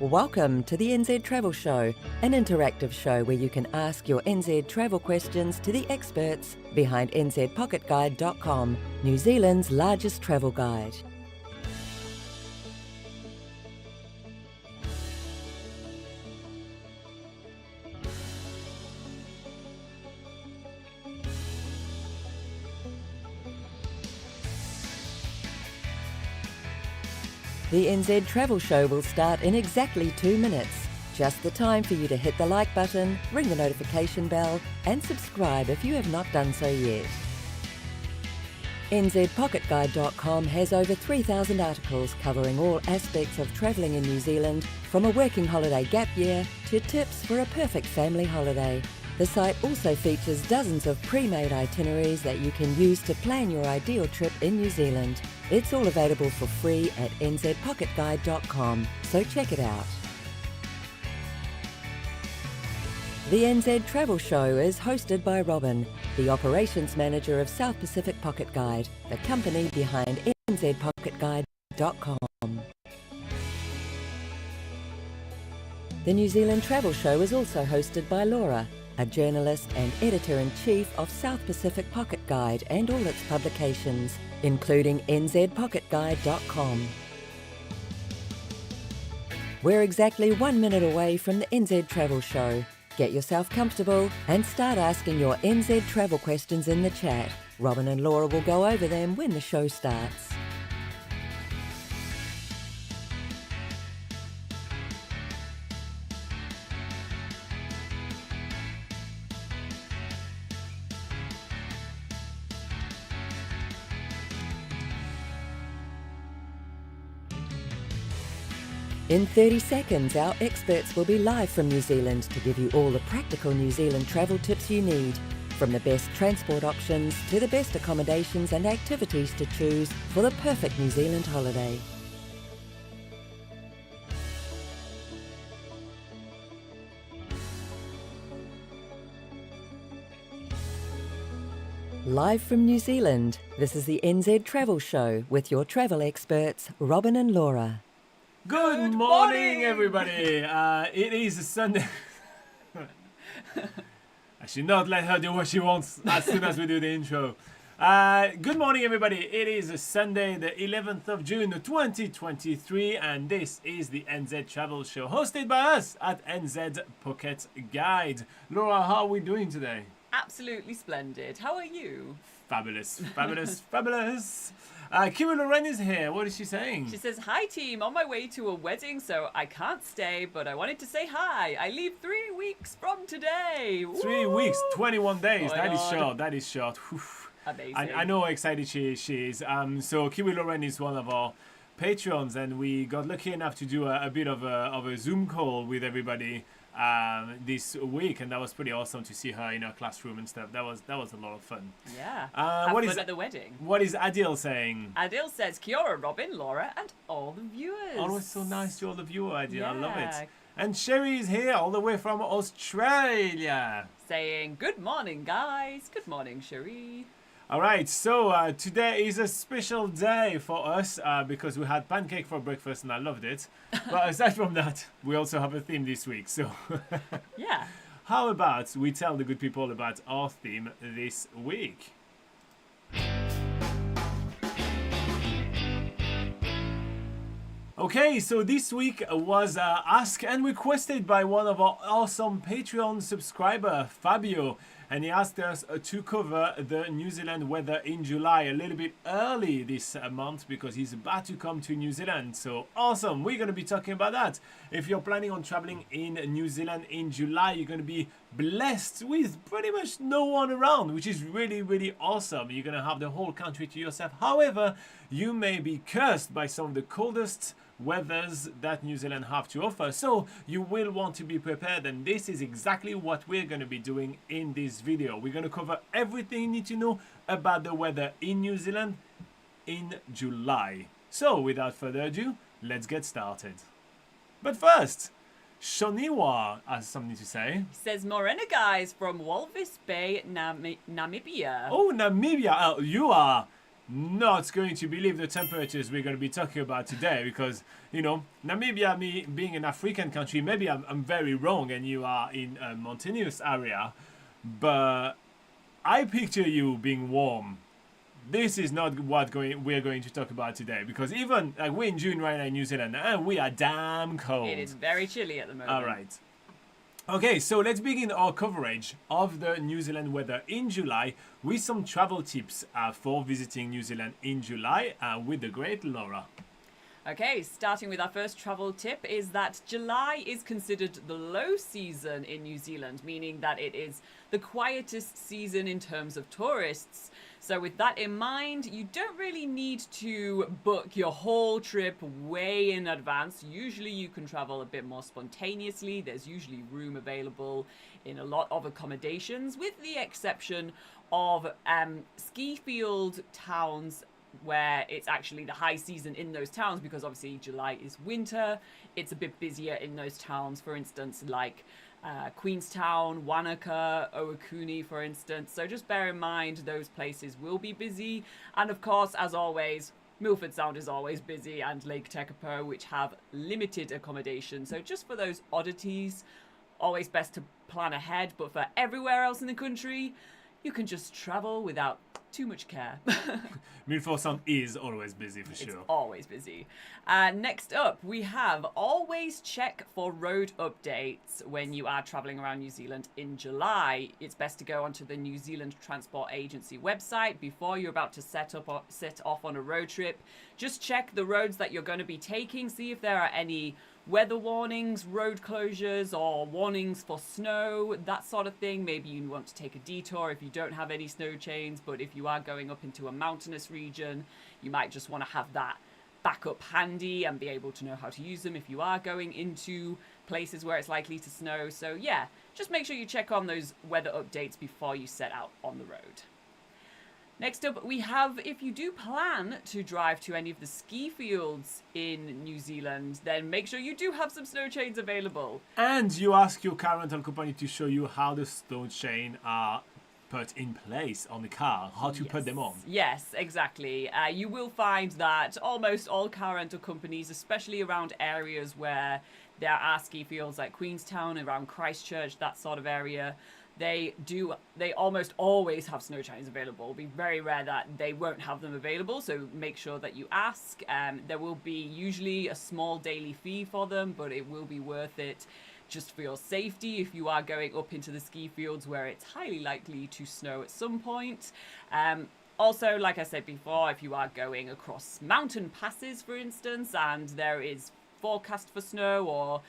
Welcome to the NZ Travel Show, an interactive show where you can ask your NZ travel questions to the experts behind nzpocketguide.com, New Zealand's largest travel guide. The NZ Travel Show will start in exactly 2 minutes. Just the time for you to hit the like button, ring the notification bell, and subscribe if you have not done so yet. NZPocketGuide.com has over 3,000 articles covering all aspects of travelling in New Zealand, from a working holiday gap year to tips for a perfect family holiday. The site also features dozens of pre-made itineraries that you can use to plan your ideal trip in New Zealand. It's all available for free at nzpocketguide.com, so check it out. The NZ Travel Show is hosted by Robin, the Operations Manager of South Pacific Pocket Guide, the company behind nzpocketguide.com. The New Zealand Travel Show is also hosted by Laura, a journalist and editor-in-chief of South Pacific Pocket Guide and all its publications, including nzpocketguide.com. We're exactly 1 minute away from the NZ Travel Show. Get yourself comfortable and start asking your NZ travel questions in the chat. Robin and Laura will go over them when the show starts. In 30 seconds, our experts will be live from New Zealand to give you all the practical New Zealand travel tips you need, from the best transport options to the best accommodations and activities to choose for the perfect New Zealand holiday. Live from New Zealand, this is the NZ Travel Show with your travel experts, Robin and Laura. Good morning, everybody. It is a Sunday. I should not let her do what she wants as soon as we do the intro. Good morning, everybody. It is a Sunday, the 11th of June, 2023, and this is the NZ Travel Show, hosted by us at NZ Pocket Guide. Laura, how are we doing today? Absolutely splendid. How are you? Fabulous, fabulous, fabulous. Kira Loren is here. What is she saying? She says, "Hi team, on my way to a wedding, so I can't stay, but I wanted to say hi. I leave 3 weeks from today." 3 weeks, 21 days. Oh my That is God. short. That is short. Amazing. I know how excited she is. So Kiwi Loren is one of our patrons, and we got lucky enough to do a bit of a Zoom call with everybody this week, and that was pretty awesome to see her in her classroom and stuff. That was a lot of fun. Yeah. What Have is fun at the wedding. What is Adil saying? Adil says, "Kia ora, Robin, Laura, and all the viewers." Always so nice to all of you, Adil. Yeah. I love it. And Sherry is here all the way from Australia. Saying, "Good morning, guys." Good morning, Cherie. All right, so today is a special day for us because we had pancake for breakfast and I loved it. But aside from that, we also have a theme this week. So Yeah. how about we tell the good people about our theme this week? Okay, so this week was asked and requested by one of our awesome Patreon subscriber, Fabio, and he asked us to cover the New Zealand weather in July a little bit early this month because he's about to come to New Zealand. So awesome, we're going to be talking about that. If you're planning on traveling in New Zealand in July, you're going to be blessed with pretty much no one around, which is really, really awesome. You're going to have the whole country to yourself. However, you may be cursed by some of the coldest weathers that New Zealand have to offer, so you will want to be prepared, and this is exactly what we're going to be doing in this video. We're going to cover everything you need to know about the weather in New Zealand in July. So without further ado, let's get started. But first, Shoniwa has something to say. He says, "Morena, guys, from Walvis Bay, Namibia." Oh, Namibia. You are not going to believe the temperatures we're going to be talking about today because, Namibia, me being an African country, maybe I'm very wrong and you are in a mountainous area, but I picture you being warm. This is not what we're going to talk about today because even like we're in June right now in New Zealand and we are damn cold. It is very chilly at the moment. All right. Okay, so let's begin our coverage of the New Zealand weather in July with some travel tips for visiting New Zealand in July with the great Laura. Okay, starting with our first travel tip is that July is considered the low season in New Zealand, meaning that it is the quietest season in terms of tourists. So with that in mind, you don't really need to book your whole trip way in advance. Usually you can travel a bit more spontaneously. There's usually room available in a lot of accommodations, with the exception of ski field towns where it's actually the high season in those towns, because obviously July is winter. It's a bit busier in those towns, for instance, like Queenstown, Wanaka, Owakuni, for instance. So just bear in mind those places will be busy. And of course, as always, Milford Sound is always busy, and Lake Tekapo, which have limited accommodation. So just for those oddities, always best to plan ahead. But for everywhere else in the country, you can just travel without too much care. Milford Sound is always busy for sure. It's always busy. Next up, we have always check for road updates when you are travelling around New Zealand in July. It's best to go onto the New Zealand Transport Agency website before you're about to set off on a road trip. Just check the roads that you're going to be taking, see if there are any weather warnings, road closures, or warnings for snow, that sort of thing. Maybe you want to take a detour if you don't have any snow chains, but if you are going up into a mountainous region, you might just want to have that backup handy and be able to know how to use them if you are going into places where it's likely to snow. So yeah, just make sure you check on those weather updates before you set out on the road. Next up, we have, if you do plan to drive to any of the ski fields in New Zealand, then make sure you do have some snow chains available. And you ask your car rental company to show you how the snow chain are put in place on the car, how to put them on. Yes, exactly. You will find that almost all car rental companies, especially around areas where there are ski fields like Queenstown, around Christchurch, that sort of area, they almost always have snow chains available. It'll be very rare that they won't have them available, so make sure that you ask. There will be usually a small daily fee for them, but it will be worth it just for your safety if you are going up into the ski fields where it's highly likely to snow at some point. Also, like I said before, if you are going across mountain passes, for instance, and there is forecast for snow, or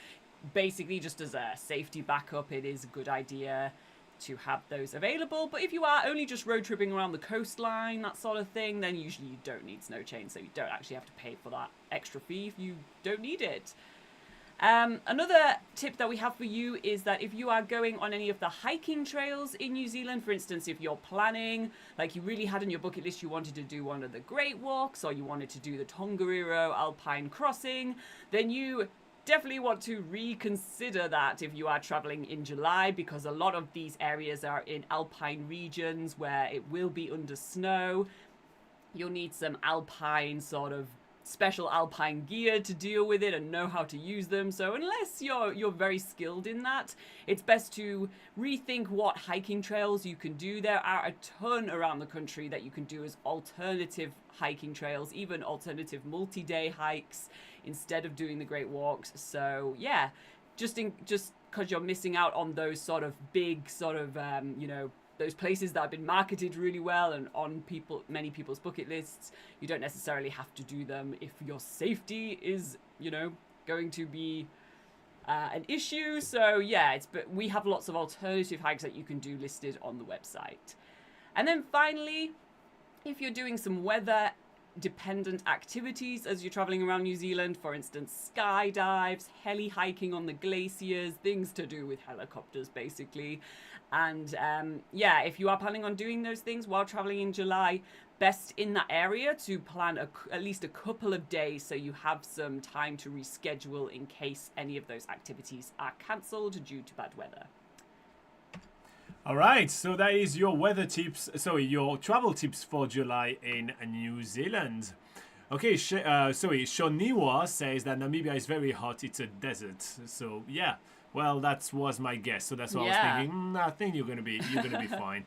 basically just as a safety backup, it is a good idea to have those available. But if you are only just road tripping around the coastline, that sort of thing, then usually you don't need snow chains, so you don't actually have to pay for that extra fee if you don't need it. Another tip that we have for you is that if you are going on any of the hiking trails in New Zealand, for instance, if you're planning, like you really had on your bucket list, you wanted to do one of the Great Walks, or you wanted to do the Tongariro Alpine Crossing, then you definitely want to reconsider that if you are traveling in July, because a lot of these areas are in alpine regions where it will be under snow. You'll need some alpine sort of special alpine gear to deal with it and know how to use them. So unless you're very skilled in that, it's best to rethink what hiking trails you can do. There are a ton around the country that you can do as alternative hiking trails, even alternative multi-day hikes instead of doing the Great Walks. So yeah, just because you're missing out on those sort of big sort of those places that have been marketed really well and on many people's bucket lists, you don't necessarily have to do them if your safety is going to be an issue. So yeah, but we have lots of alternative hikes that you can do listed on the website. And then finally, if you're doing some weather dependent activities as you're traveling around New Zealand, for instance, skydives, heli hiking on the glaciers, things to do with helicopters basically. And if you are planning on doing those things while traveling in July, best in that area to plan at least a couple of days so you have some time to reschedule in case any of those activities are cancelled due to bad weather. All right, so that is your weather tips. Sorry, your travel tips for July in New Zealand. Okay, Shoniwa says that Namibia is very hot. It's a desert. So yeah, well that was my guess. So that's what I was Yeah. thinking. I think you're gonna be fine.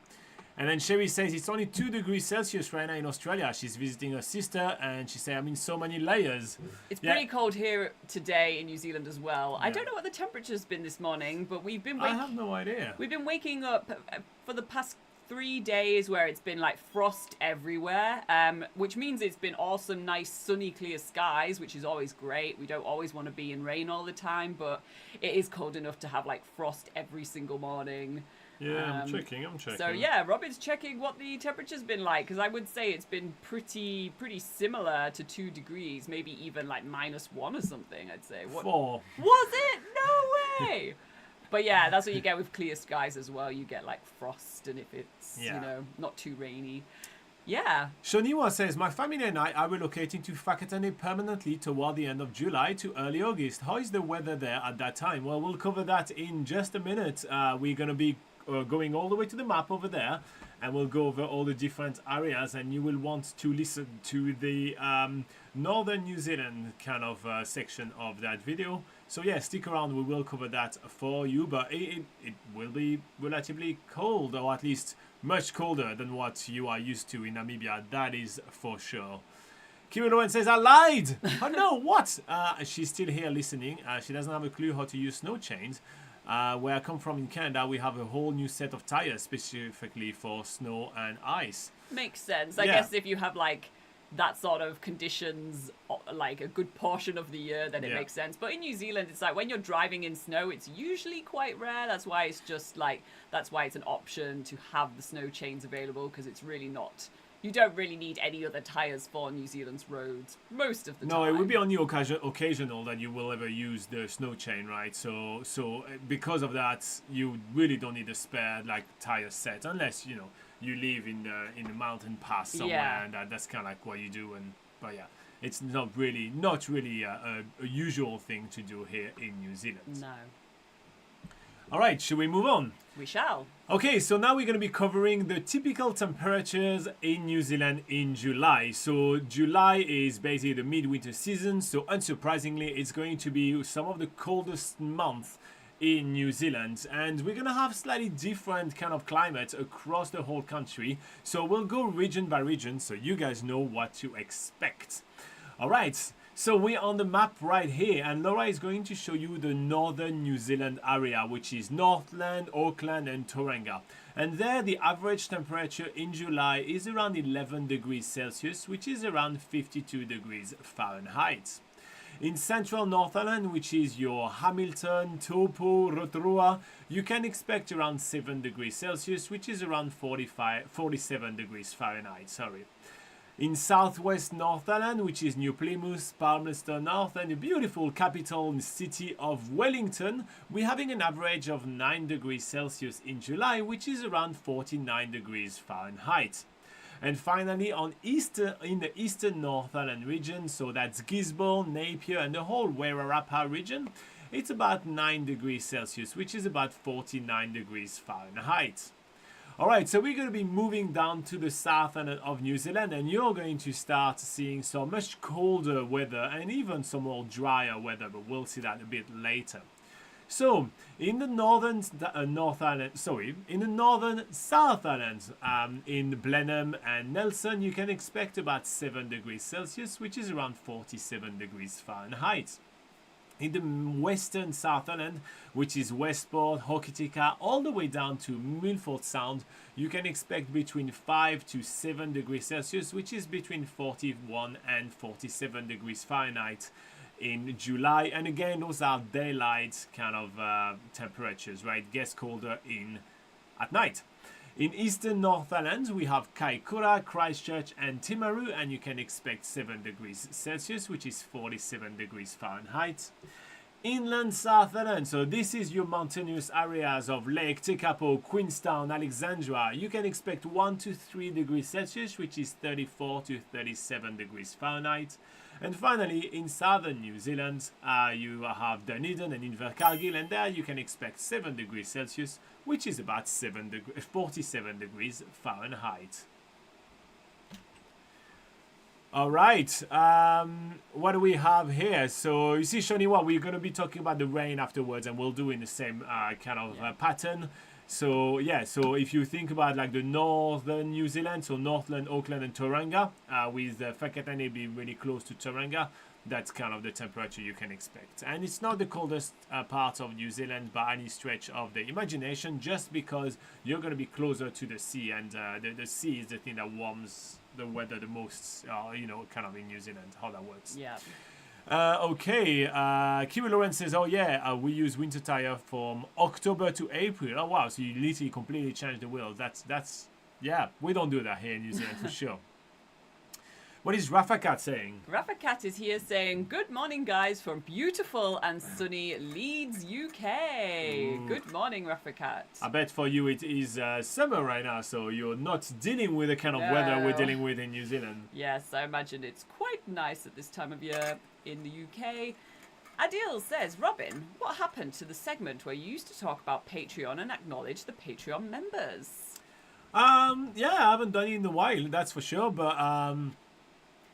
And then Sherry says it's only 2 degrees Celsius right now in Australia. She's visiting her sister, and she said I'm in so many layers. It's Yeah. pretty cold here today in New Zealand as well. I Yeah. don't know what the temperature's been this morning, but we've been I have no idea. we've been waking up for the past 3 days where it's been like frost everywhere, which means it's been awesome, nice, sunny, clear skies, which is always great. We don't always want to be in rain all the time, but it is cold enough to have like frost every single morning. Yeah, I'm checking. So yeah, Robin's checking what the temperature's been like, because I would say it's been pretty similar to 2 degrees, maybe even like -1 or something. I'd say. What 4. was it? No way! But yeah, that's what you get with clear skies as well. You get like frost, and if it's not too rainy. Yeah. Shoniwa says, my family and I are relocating to Whakatane permanently toward the end of July to early August. How is the weather there at that time? Well, we'll cover that in just a minute. We're going to be going all the way to the map over there, and we'll go over all the different areas, and you will want to listen to the northern New Zealand kind of section of that video. So yeah, stick around, we will cover that for you, but it will be relatively cold, or at least much colder than what you are used to in Namibia, that is for sure. Kira Lowen says, I lied! Oh no, what? She's still here listening. She doesn't have a clue how to use snow chains. Where I come from in Canada, we have a whole new set of tires specifically for snow and ice. Makes sense. I guess if you have like that sort of conditions like a good portion of the year, then it makes sense. But in New Zealand, it's like when you're driving in snow, it's usually quite rare. That's why it's an option to have the snow chains available, because it's really not. You don't really need any other tires for New Zealand's roads most of the time. No, it would be on the occasional that you will ever use the snow chain, right? So because of that, you really don't need a spare like tire set, unless you live in the mountain pass somewhere, and that's kind of like what you do. But yeah, it's not really a usual thing to do here in New Zealand. No. All right, should we move on? We shall. Okay, so now we're going to be covering the typical temperatures in New Zealand in July. So July is basically the midwinter season, so unsurprisingly it's going to be some of the coldest months in New Zealand, and we're going to have slightly different kind of climate across the whole country. So we'll go region by region so you guys know what to expect. All right. So we're on the map right here, and Laura is going to show you the northern New Zealand area, which is Northland, Auckland and Tauranga. And there the average temperature in July is around 11 degrees Celsius, which is around 52 degrees Fahrenheit. In central Northland, which is your Hamilton, Taupo, Rotorua, you can expect around 7 degrees Celsius, which is around 47 degrees Fahrenheit. In southwest Northland, which is New Plymouth, Palmerston North, and the beautiful capital city of Wellington, we're having an average of 9 degrees Celsius in July, which is around 49 degrees Fahrenheit. And finally, in the eastern Northland region, so that's Gisborne, Napier, and the whole Wairarapa region, it's about 9 degrees Celsius, which is about 49 degrees Fahrenheit. Alright, so we're going to be moving down to the south end of New Zealand, and you're going to start seeing some much colder weather and even some more drier weather, but we'll see that a bit later. So, in the northern South Island, in Blenheim and Nelson, you can expect about 7 degrees Celsius, which is around 47 degrees Fahrenheit. In the western South Island, which is Westport, Hokitika, all the way down to Milford Sound, you can expect between 5 to 7 degrees Celsius, which is between 41 and 47 degrees Fahrenheit in July. And again, those are daylight kind of temperatures, right? Gets colder at night. In eastern North Island, we have Kaikoura, Christchurch and Timaru, and you can expect 7 degrees Celsius, which is 47 degrees Fahrenheit. Inland South Island, so this is your mountainous areas of Lake Tekapo, Queenstown, Alexandra. You can expect 1 to 3 degrees Celsius, which is 34 to 37 degrees Fahrenheit. And finally, in southern New Zealand, you have Dunedin and Invercargill, and there you can expect 7 degrees Celsius, which is about 47 degrees Fahrenheit. All right, what do we have here? So you see, Shoniwa, we're going to be talking about the rain afterwards, and we'll do in the same kind of pattern. So yeah, so if you think about like the northern New Zealand, so Northland, Auckland, and Tauranga, with Whakatane being really close to Tauranga, that's kind of the temperature you can expect. And it's not the coldest part of New Zealand by any stretch of the imagination, just because you're going to be closer to the sea, and the sea is the thing that warms the weather the most, you know, kind of in New Zealand, how that works. Yeah. Okay, Kiwi Lawrence says, oh yeah, we use winter tire from October to April. Oh wow, so you literally completely change the wheels. That's yeah, we don't do that here in New Zealand for sure. What is Rafa Cat saying? Rafa Cat is here saying, good morning guys from beautiful and sunny Leeds, UK. Good morning, Rafa Cat. I bet for you it is summer right now, so you're not dealing with the kind of weather we're dealing with in New Zealand. Yes, I imagine it's quite nice at this time of year in the UK. Adil says, Robin, what happened to the segment where you used to talk about Patreon and acknowledge the Patreon members? Yeah, I haven't done it in a while, that's for sure, but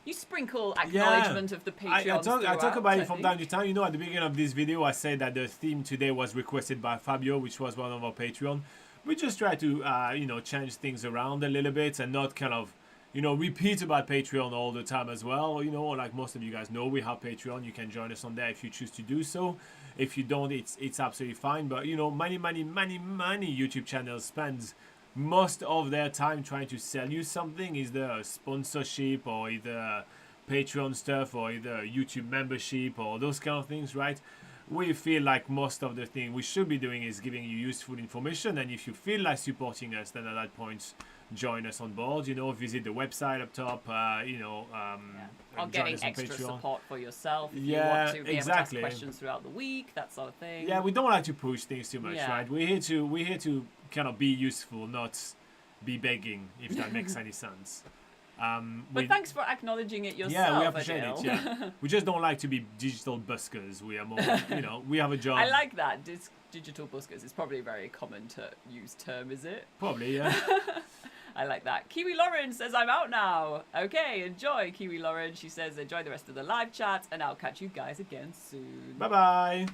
you sprinkle acknowledgement of the Patreons I talk about it from time to time. You know, at the beginning of this video, I said that the theme today was requested by Fabio, which was one of our Patreon. We just try to, you know, change things around a little bit and not kind of, you know, repeat about Patreon all the time as well. You know, like most of you guys know, we have Patreon. You can join us on there if you choose to do so. If you don't, it's absolutely fine. But, you know, many YouTube channels spend most of their time trying to sell you something, either a sponsorship or either Patreon stuff or either YouTube membership or those kind of things, right? We feel like most of the thing we should be doing is giving you useful information, and if you feel like supporting us, then at that point join us on board, you know, visit the website up top, you know, or getting extra Patreon. Support for yourself if you Yeah, want to be exactly. able to ask questions throughout the week, that sort of thing. Yeah, we don't like to push things too much, Yeah. right? We're here to kind of be useful, not be begging, if that makes any sense. But thanks for acknowledging it yourself. Yeah, we appreciate Adele. it. Yeah, we just don't like to be digital buskers. We are more, you know, we have a job. I like that. Digital buskers is probably a very common to use term, is it? Probably, yeah. I like that. Kiwi Lauren says, I'm out now. Okay, enjoy, Kiwi Lauren. She says, enjoy the rest of the live chat, and I'll catch you guys again soon. Bye-bye.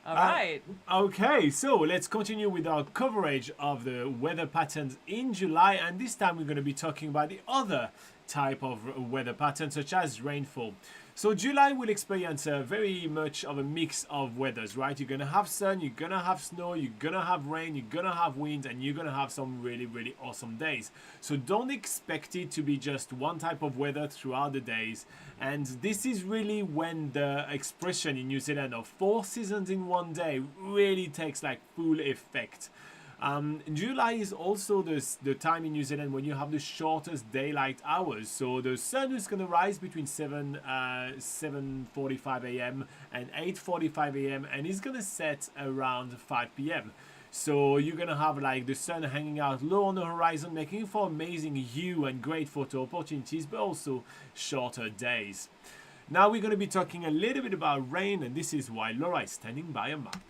All right. Okay, so let's continue with our coverage of the weather patterns in July, and this time we're going to be talking about the other type of weather pattern, such as rainfall. So July will experience very much of a mix of weathers, right? You're going to have sun, you're going to have snow, you're going to have rain, you're going to have wind, and you're going to have some really awesome days. So don't expect it to be just one type of weather throughout the days. And this is really when the expression in New Zealand of 4 seasons in one day really takes like full effect. July is also the time in New Zealand when you have the shortest daylight hours. So the sun is going to rise between 7:45 a.m. and 8:45 a.m. and it's going to set around 5 p.m. So you're going to have like the sun hanging out low on the horizon, making for amazing view and great photo opportunities, but also shorter days. Now we're going to be talking a little bit about rain, and this is why Laura is standing by a map.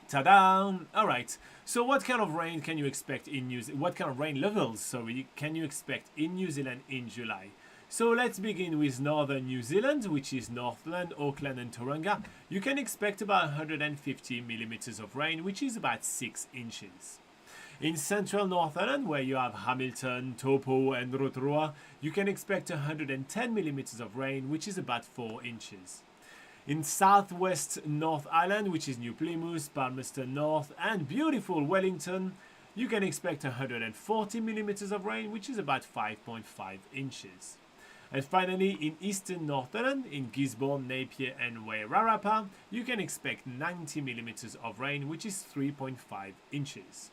Ta-da! All right. So what kind of rain can you expect in New Zealand? What kind of rain levels, sorry, can you expect in New Zealand in July? So let's begin with northern New Zealand, which is Northland, Auckland, and Tauranga. You can expect about 150 millimeters of rain, which is about 6 inches. In central North Island, where you have Hamilton, Taupo, and Rotorua, you can expect 110 millimeters of rain, which is about 4 inches. In southwest North Island, which is New Plymouth, Palmerston North, and beautiful Wellington, you can expect 140 millimeters of rain, which is about 5.5 inches. And finally, in eastern North Island, in Gisborne, Napier, and Wairarapa, you can expect 90 millimeters of rain, which is 3.5 inches.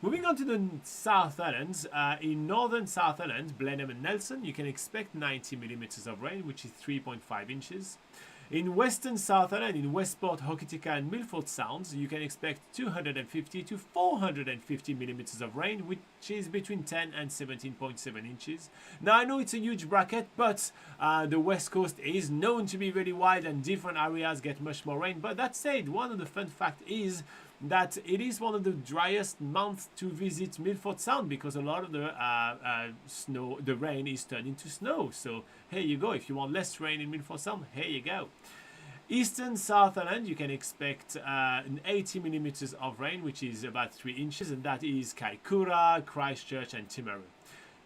Moving on to the South Islands, in northern South Island, Blenheim and Nelson, you can expect 90 millimeters of rain, which is 3.5 inches. In Western South Island, in Westport, Hokitika and Milford Sounds, you can expect 250 to 450 millimeters of rain, which is between 10 and 17.7 inches. Now I know it's a huge bracket, but the West Coast is known to be really wide and different areas get much more rain. But that said, one of the fun facts is that it is one of the driest months to visit Milford Sound because a lot of the the rain is turned into snow. So here you go. If you want less rain in Milford Sound, here you go. Eastern South Island, you can expect 80 millimeters of rain, which is about 3 inches, and that is Kaikoura, Christchurch, and Timaru.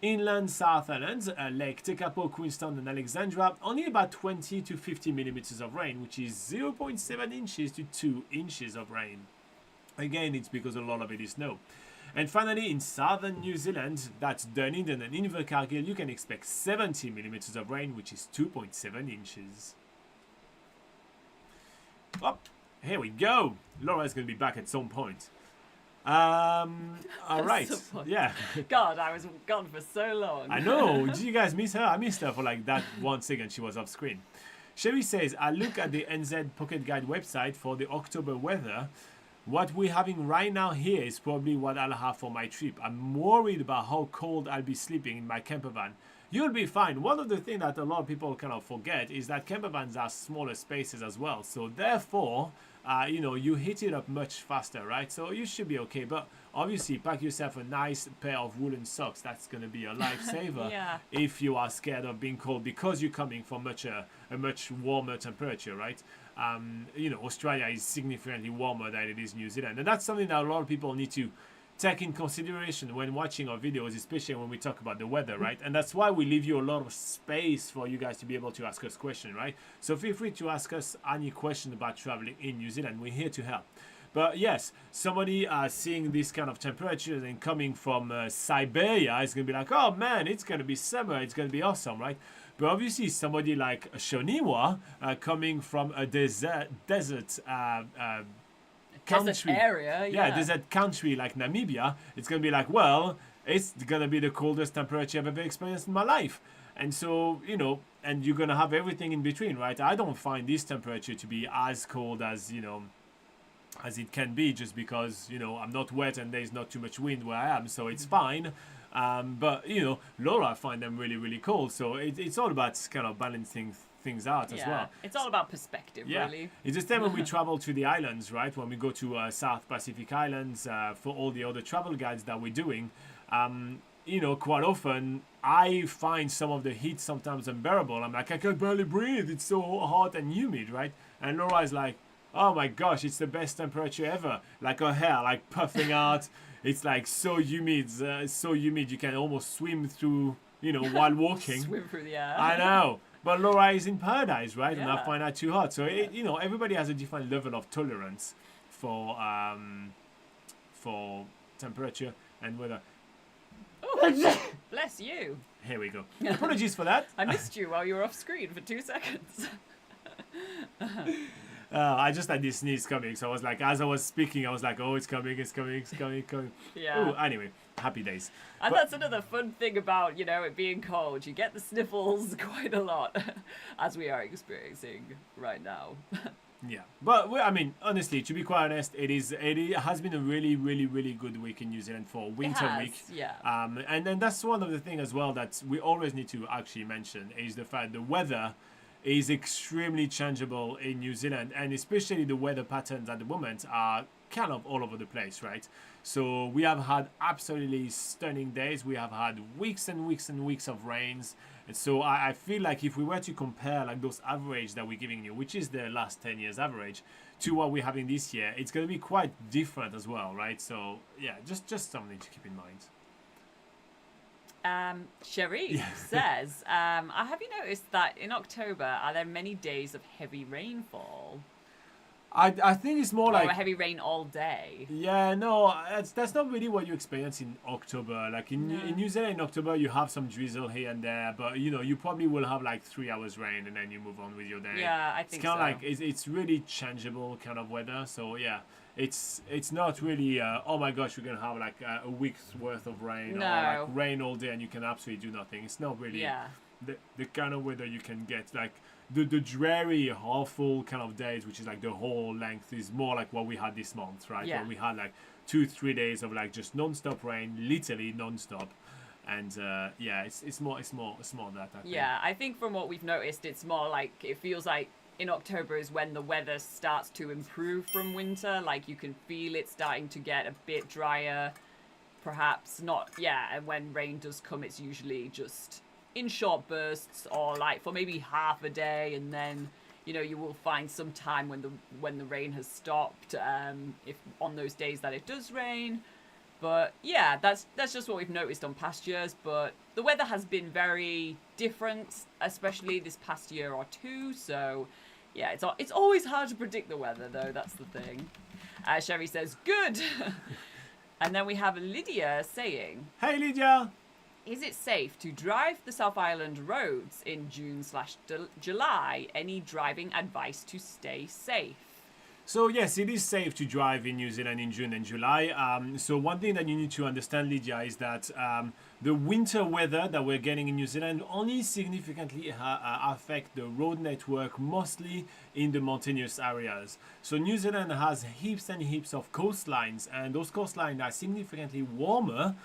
Inland South Island, Lake Tekapo, Queenstown, and Alexandra, only about 20 to 50 millimeters of rain, which is 0.7 inches to 2 inches of rain. Again, it's because a lot of it is snow. And finally, in southern New Zealand, that's Dunedin and Invercargill, you can expect 70 millimeters of rain, which is 2.7 inches. Oh, here we go. Laura's going to be back at some point. All right. Yeah. God, I was gone for so long. I know. Did you guys miss her? I missed her for like that 1 second she was off screen. Sherry says, I look at the NZ Pocket Guide website for the October weather. What we're having right now here is probably what I'll have for my trip. I'm worried about how cold I'll be sleeping in my camper van. You'll be fine. One of the things that a lot of people kind of forget is that camper vans are smaller spaces as well. So therefore, you heat it up much faster, right? So you should be okay. But obviously, pack yourself a nice pair of woolen socks. That's going to be a lifesaver if you are scared of being cold because you're coming from a much warmer temperature, right? Australia is significantly warmer than it is New Zealand. And that's something that a lot of people need to take in consideration when watching our videos, especially when we talk about the weather, right? And that's why we leave you a lot of space for you guys to be able to ask us questions, right? So feel free to ask us any question about traveling in New Zealand. We're here to help. But yes, somebody seeing this kind of temperatures and coming from Siberia is going to be like, oh man, it's going to be summer. It's going to be awesome, right? But obviously somebody like Shoniwa coming from a desert country area, desert country like Namibia, it's gonna be like, well, it's gonna be the coldest temperature I've ever experienced in my life. And so, and you're gonna have everything in between, right? I don't find this temperature to be as cold as as it can be, just because I'm not wet and there's not too much wind where I am, so it's fine. But Laura find them really, really cold, so it's all about kind of balancing things out as well. It's all about perspective, really. It's the same when we travel to the islands, right? When we go to South Pacific Islands for all the other travel guides that we're doing, quite often I find some of the heat sometimes unbearable. I'm like, I can barely breathe. It's so hot and humid, right? And Laura is like, oh my gosh, it's the best temperature ever. Like her hair, like puffing out. It's like so humid, you can almost swim through, while walking. Swim through the air. I know. But Laura is in paradise, right? Yeah. And I find that too hot. So, everybody has a different level of tolerance for temperature and weather. Oh, bless you. Here we go. Apologies for that. I missed you while you were off screen for 2 seconds. I just had this sneeze coming. So I was like, as I was speaking, I was like, oh, it's coming. Yeah. Ooh, anyway, happy days. And that's another fun thing about, it being cold. You get the sniffles quite a lot, as we are experiencing right now. Yeah. But, honestly, to be quite honest, it has been a really, really, really good week in New Zealand for winter week. Yeah. And then that's one of the things as well that we always need to actually mention is the fact the weather is extremely changeable in New Zealand, and especially the weather patterns at the moment are kind of all over the place, right? So we have had absolutely stunning days. We have had weeks and weeks and weeks of rains. And so I feel like if we were to compare like those average that we're giving you, which is the last 10 years average, to what we're having this year, it's going to be quite different as well, right? So yeah, just something to keep in mind. Cherie says, have you noticed that in October are there many days of heavy rainfall? I think it's more or like heavy rain all day. Yeah, no, that's not really what you experience in October. Like in New Zealand in October, you have some drizzle here and there, but you probably will have like 3 hours rain and then you move on with your day. Yeah, I think it's kind of like it's really changeable kind of weather. So yeah, it's not really oh my gosh, we're gonna have like a week's worth of rain or like rain all day and you can absolutely do nothing. It's not really the kind of weather you can get. Like the dreary, awful kind of days, which is like the whole length, is more like what we had this month, right? Yeah. Where we had like 2-3 days of like just non-stop rain, literally non-stop. And yeah, it's more that, I think. Yeah, I think from what we've noticed, it's more like it feels like in October is when the weather starts to improve from winter. Like you can feel it starting to get a bit drier, perhaps not. Yeah, and when rain does come, it's usually just in short bursts or like for maybe half a day, and then you will find some time when the rain has stopped. If on those days that it does rain. But yeah, that's just what we've noticed on past years. But the weather has been very different, especially this past year or two. So yeah, it's always hard to predict the weather, though. That's the thing. Sherry says, good. And then we have Lydia saying, Hey, Lydia! is it safe to drive the South Island roads in June/July? Any driving advice to stay safe? So yes, it is safe to drive in New Zealand in June and July. So one thing that you need to understand, Lydia, is that the winter weather that we're getting in New Zealand only significantly affect the road network, mostly in the mountainous areas. So New Zealand has heaps and heaps of coastlines, and those coastlines are significantly warmer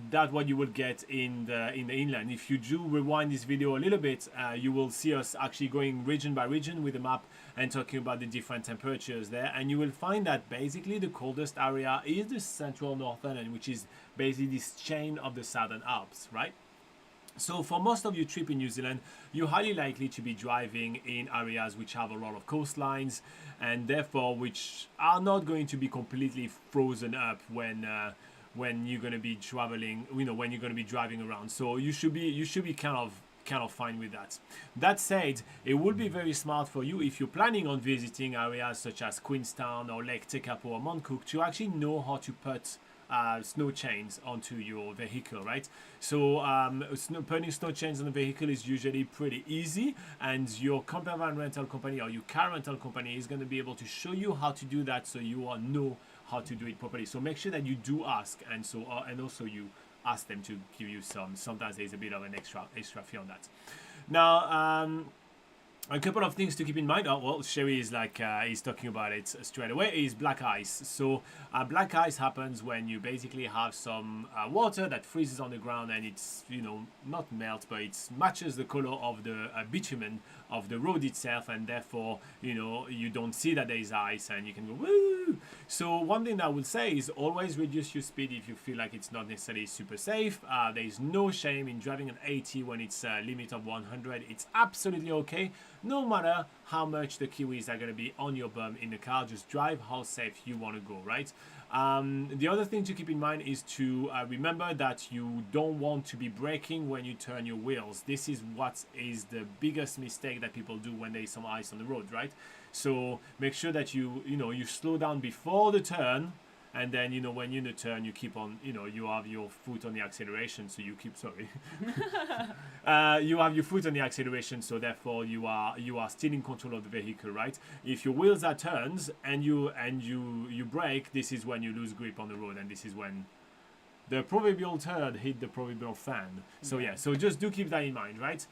than what you would get in the inland. If you do rewind this video a little bit, you will see us actually going region by region with a map and talking about the different temperatures there, and you will find that basically the coldest area is the central northern end, which is basically this chain of the Southern Alps, right? So for most of your trip in New Zealand, you're highly likely to be driving in areas which have a lot of coastlines, and therefore which are not going to be completely frozen up when you're going to be traveling, when you're going to be driving around. So you should be kind of fine with that. That said, it would be very smart for you if you're planning on visiting areas such as Queenstown or Lake Tekapo or Mount Cook to actually know how to put snow chains onto your vehicle, right? So putting snow chains on the vehicle is usually pretty easy, and your campervan rental company or your car rental company is going to be able to show you how to do that, so you all know how to do it properly. So make sure that you do ask, and also you ask them to give you sometimes there's a bit of an extra fee on that. Now a couple of things to keep in mind. Sherry is is talking about it straight away, is black ice. So black ice happens when you basically have some water that freezes on the ground, and it's not melt, but it matches the color of the bitumen of the road itself, and therefore you don't see that there is ice, and you can go woo. So one thing I would say is always reduce your speed if you feel like it's not necessarily super safe. There is no shame in driving an 80 when it's a limit of 100. It's absolutely okay, no matter how much the Kiwis are going to be on your bum in the car. Just drive how safe you want to go, right? The other thing to keep in mind is to remember that you don't want to be braking when you turn your wheels. This is what is the biggest mistake that people do when there is some ice on the road, right? So make sure that you slow down before the turn, and then when you turn, you keep on you have your foot on the acceleration, so you keep you have your foot on the acceleration, so therefore you are still in control of the vehicle, right? If your wheels are turned and you brake, this is when you lose grip on the road, and this is when the proverbial turd hit the proverbial fan. So yeah, so just do keep that in mind, right?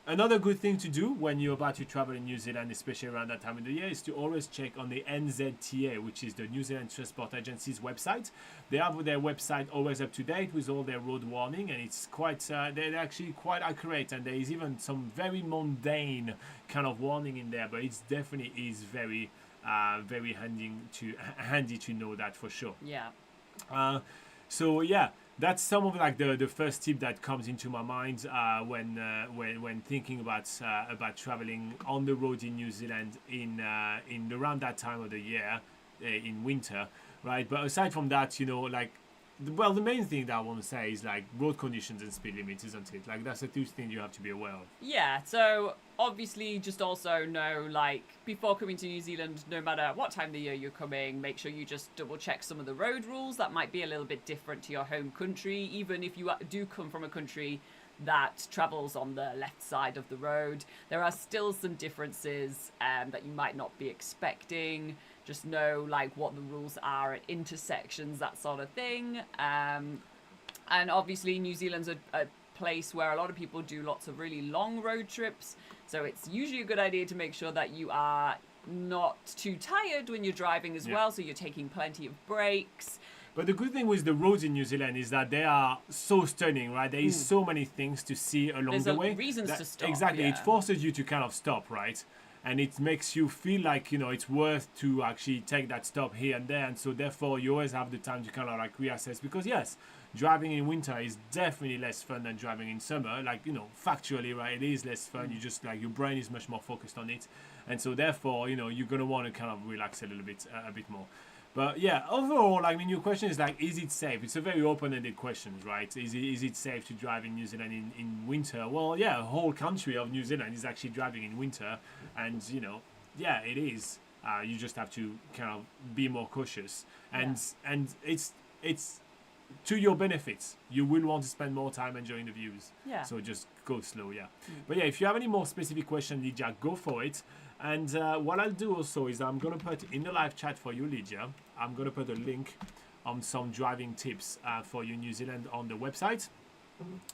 Another good thing to do when you're about to travel in New Zealand, especially around that time of the year, is to always check on the NZTA, which is the New Zealand Transport Agency's website. They have their website always up to date with all their road warning, and it's quite they're actually quite accurate, and there is even some very mundane kind of warning in there, but it's definitely is very handy to know that for sure. Yeah. So yeah, that's some of the first tip that comes into my mind when thinking about traveling on the road in New Zealand in around that time of the year, in winter, right? But aside from that, the main thing that I want to say is road conditions and speed limits, isn't it? That's the two things you have to be aware of. Yeah, so obviously just also know, before coming to New Zealand, no matter what time of the year you're coming, make sure you just double check some of the road rules that might be a little bit different to your home country, even if you do come from a country that travels on the left side of the road. There are still some differences that you might not be expecting. Just know what the rules are at intersections, that sort of thing. And obviously New Zealand's a place where a lot of people do lots of really long road trips. So it's usually a good idea to make sure that you are not too tired when you're driving as well. So you're taking plenty of breaks. But the good thing with the roads in New Zealand is that they are so stunning, right? There is so many things to see along the way. Reasons to stop. Exactly. It forces you to kind of stop, right? And it makes you feel like, you know, it's worth to actually take that stop here and there. And so therefore you always have the time to kind of like reassess, because yes, driving in winter is definitely less fun than driving in summer. Like, you know, factually, right, it is less fun. You just like, your brain is much more focused on it. And so therefore, you know, you're going to want to kind of relax a little bit, a bit more. But yeah, overall, I mean, your question is like, is it safe? It's a very open-ended question, right? Is it safe to drive in New Zealand in winter? Well, yeah, the whole country of New Zealand is actually driving in winter. And, you know, yeah, it is. You just have to kind of be more cautious. And it's to your benefits. You will want to spend more time enjoying the views. Yeah. So just go slow, But yeah, if you have any more specific questions, Lydia, go for it. And what I'll do also is I'm going to put in the live chat for you, Lydia, I'm going to put a link on some driving tips for you in New Zealand on the website.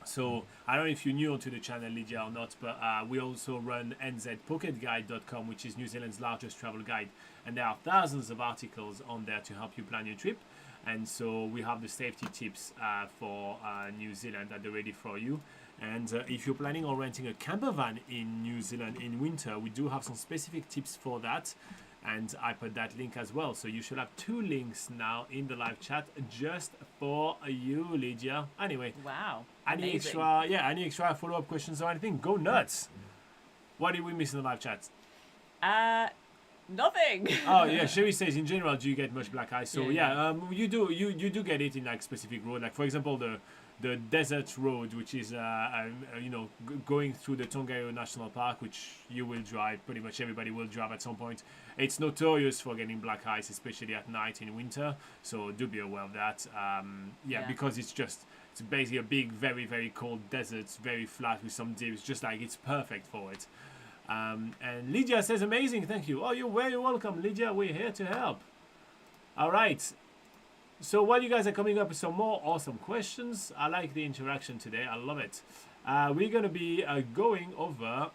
So I don't know if you're new to the channel, Lydia, or not, but we also run nzpocketguide.com, which is New Zealand's largest travel guide. And there are thousands of articles on there to help you plan your trip. And so we have the safety tips for New Zealand that are ready for you. And if you're planning on renting a camper van in New Zealand in winter, we do have some specific tips for that. And I put that link as well. So you should have 2 links now in the live chat just for you, Lydia. Anyway. Wow. Any extra follow-up questions or anything? Go nuts. What did we miss in the live chat? Nothing. Oh yeah, Sherry says in general, do you get much black ice? So you do get it in like specific road. Like for example, the desert road, which is going through the Tongariro National Park, which you will drive. Pretty much everybody will drive at some point. It's notorious for getting black ice, especially at night in winter. So do be aware of that. Because it's basically a big, very, very cold desert. It's very flat with some dips. Just like it's perfect for it. And Lydia says, amazing, thank you. Oh, you're very welcome, Lydia. We're here to help. All right. So while you guys are coming up with some more awesome questions, I like the interaction today. I love it. We're going to be going over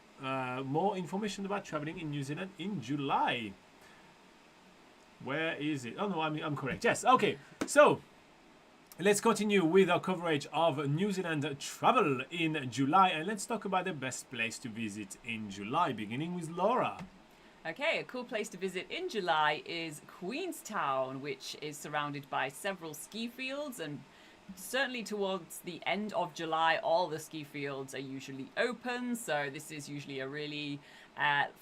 more information about traveling in New Zealand in July. Where is it? Oh, no, I'm correct. Yes. Okay. So let's continue with our coverage of New Zealand travel in July. And let's talk about the best place to visit in July, beginning with Laura. Okay, a cool place to visit in July is Queenstown, which is surrounded by several ski fields, and certainly towards the end of July, all the ski fields are usually open. So this is usually a really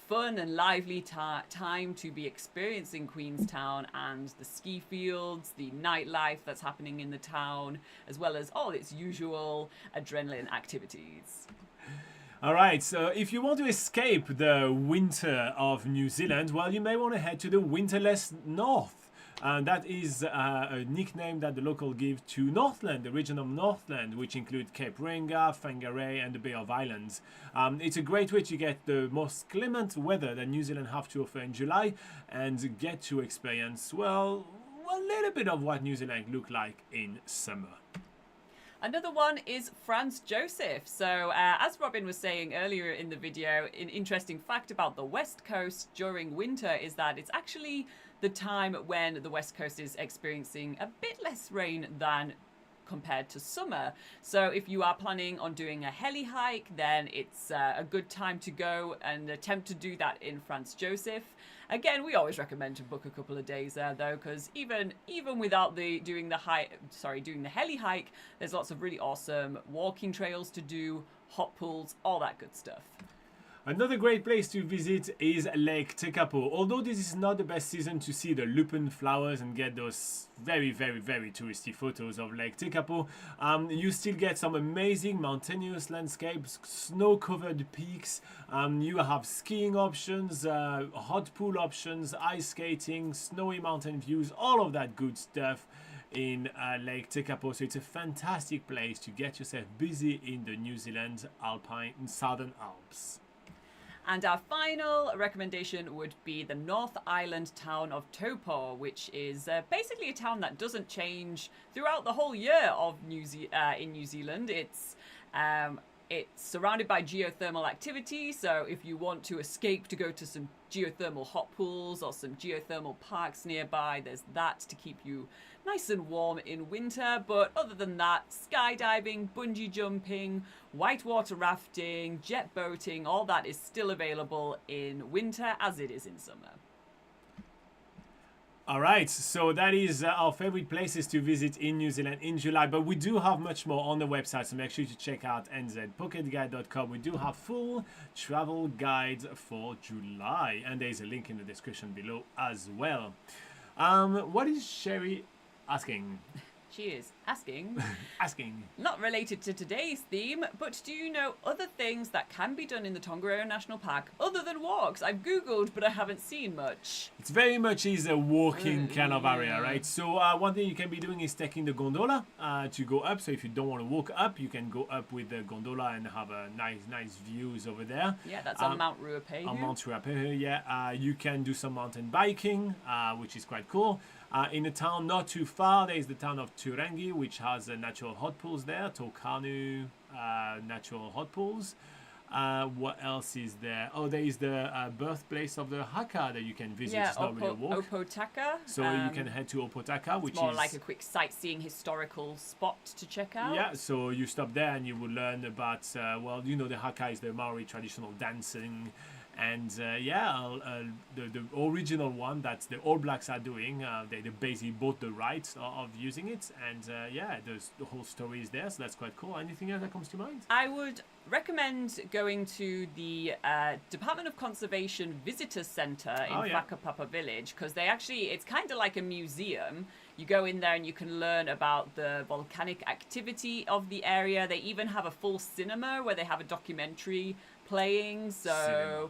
fun and lively time to be experiencing Queenstown and the ski fields, the nightlife that's happening in the town, as well as all its usual adrenaline activities. All right, so if you want to escape the winter of New Zealand, well, you may want to head to the winterless north. And that is a nickname that the local give to Northland, the region of Northland, which include Cape Reinga, Whangarei, and the Bay of Islands. It's a great way to get the most clement weather that New Zealand have to offer in July and get to experience, well, a little bit of what New Zealand look like in summer. Another one is Franz Josef. So as Robin was saying earlier in the video, an interesting fact about the West Coast during winter is that it's actually the time when the West Coast is experiencing a bit less rain than compared to summer. So if you are planning on doing a heli hike, then it's a good time to go and attempt to do that in Franz Josef. Again, we always recommend to book a couple of days there though, because even without doing the heli hike, there's lots of really awesome walking trails to do, hot pools, all that good stuff. Another great place to visit is Lake Tekapo. Although this is not the best season to see the lupin flowers and get those very, very, very touristy photos of Lake Tekapo, you still get some amazing mountainous landscapes, snow-covered peaks. You have skiing options, hot pool options, ice skating, snowy mountain views, all of that good stuff in Lake Tekapo. So it's a fantastic place to get yourself busy in the New Zealand Southern Alps. And our final recommendation would be the North Island town of Taupo, which is basically a town that doesn't change throughout the whole year of in New Zealand. It's It's surrounded by geothermal activity, so if you want to escape to go to some geothermal hot pools or some geothermal parks nearby, there's that to keep you nice and warm in winter. But other than that, skydiving, bungee jumping, whitewater rafting, jet boating, all that is still available in winter as it is in summer. All right, so that is our favorite places to visit in New Zealand in July, but we do have much more on the website, so make sure to check out nzpocketguide.com. We do have full travel guides for July, and there's a link in the description below as well. What is Sherry asking? She is asking, Asking. not related to today's theme, but do you know other things that can be done in the Tongariro National Park other than walks? I've Googled, but I haven't seen much. It's very much is a walking kind of area, right? So one thing you can be doing is taking the gondola to go up. So if you don't want to walk up, you can go up with the gondola and have a nice views over there. Yeah, that's on Mount Ruapehu. On Mount Ruapehu, yeah. You can do some mountain biking, which is quite cool. In a town not too far, there is the town of Turangi, which has natural hot pools there. Tokanu natural hot pools. What else is there? Oh, there is the birthplace of the haka that you can visit. Yeah, it's not really a walk. Opotaka. So you can head to Opotaka, which It's more is like a quick sightseeing historical spot to check out. yeah. So you stop there and you will learn about well, you know, the haka is the Maori traditional dancing. And the original one that the All Blacks are doing, they basically bought the rights of using it, and the whole story is there, so that's quite cool. Anything else that comes to mind? I would recommend going to the Department of Conservation Visitor Centre in Whakapapa Village, because it's kind of like a museum. You go in there and you can learn about the volcanic activity of the area. They even have a full cinema where they have a documentary playing, so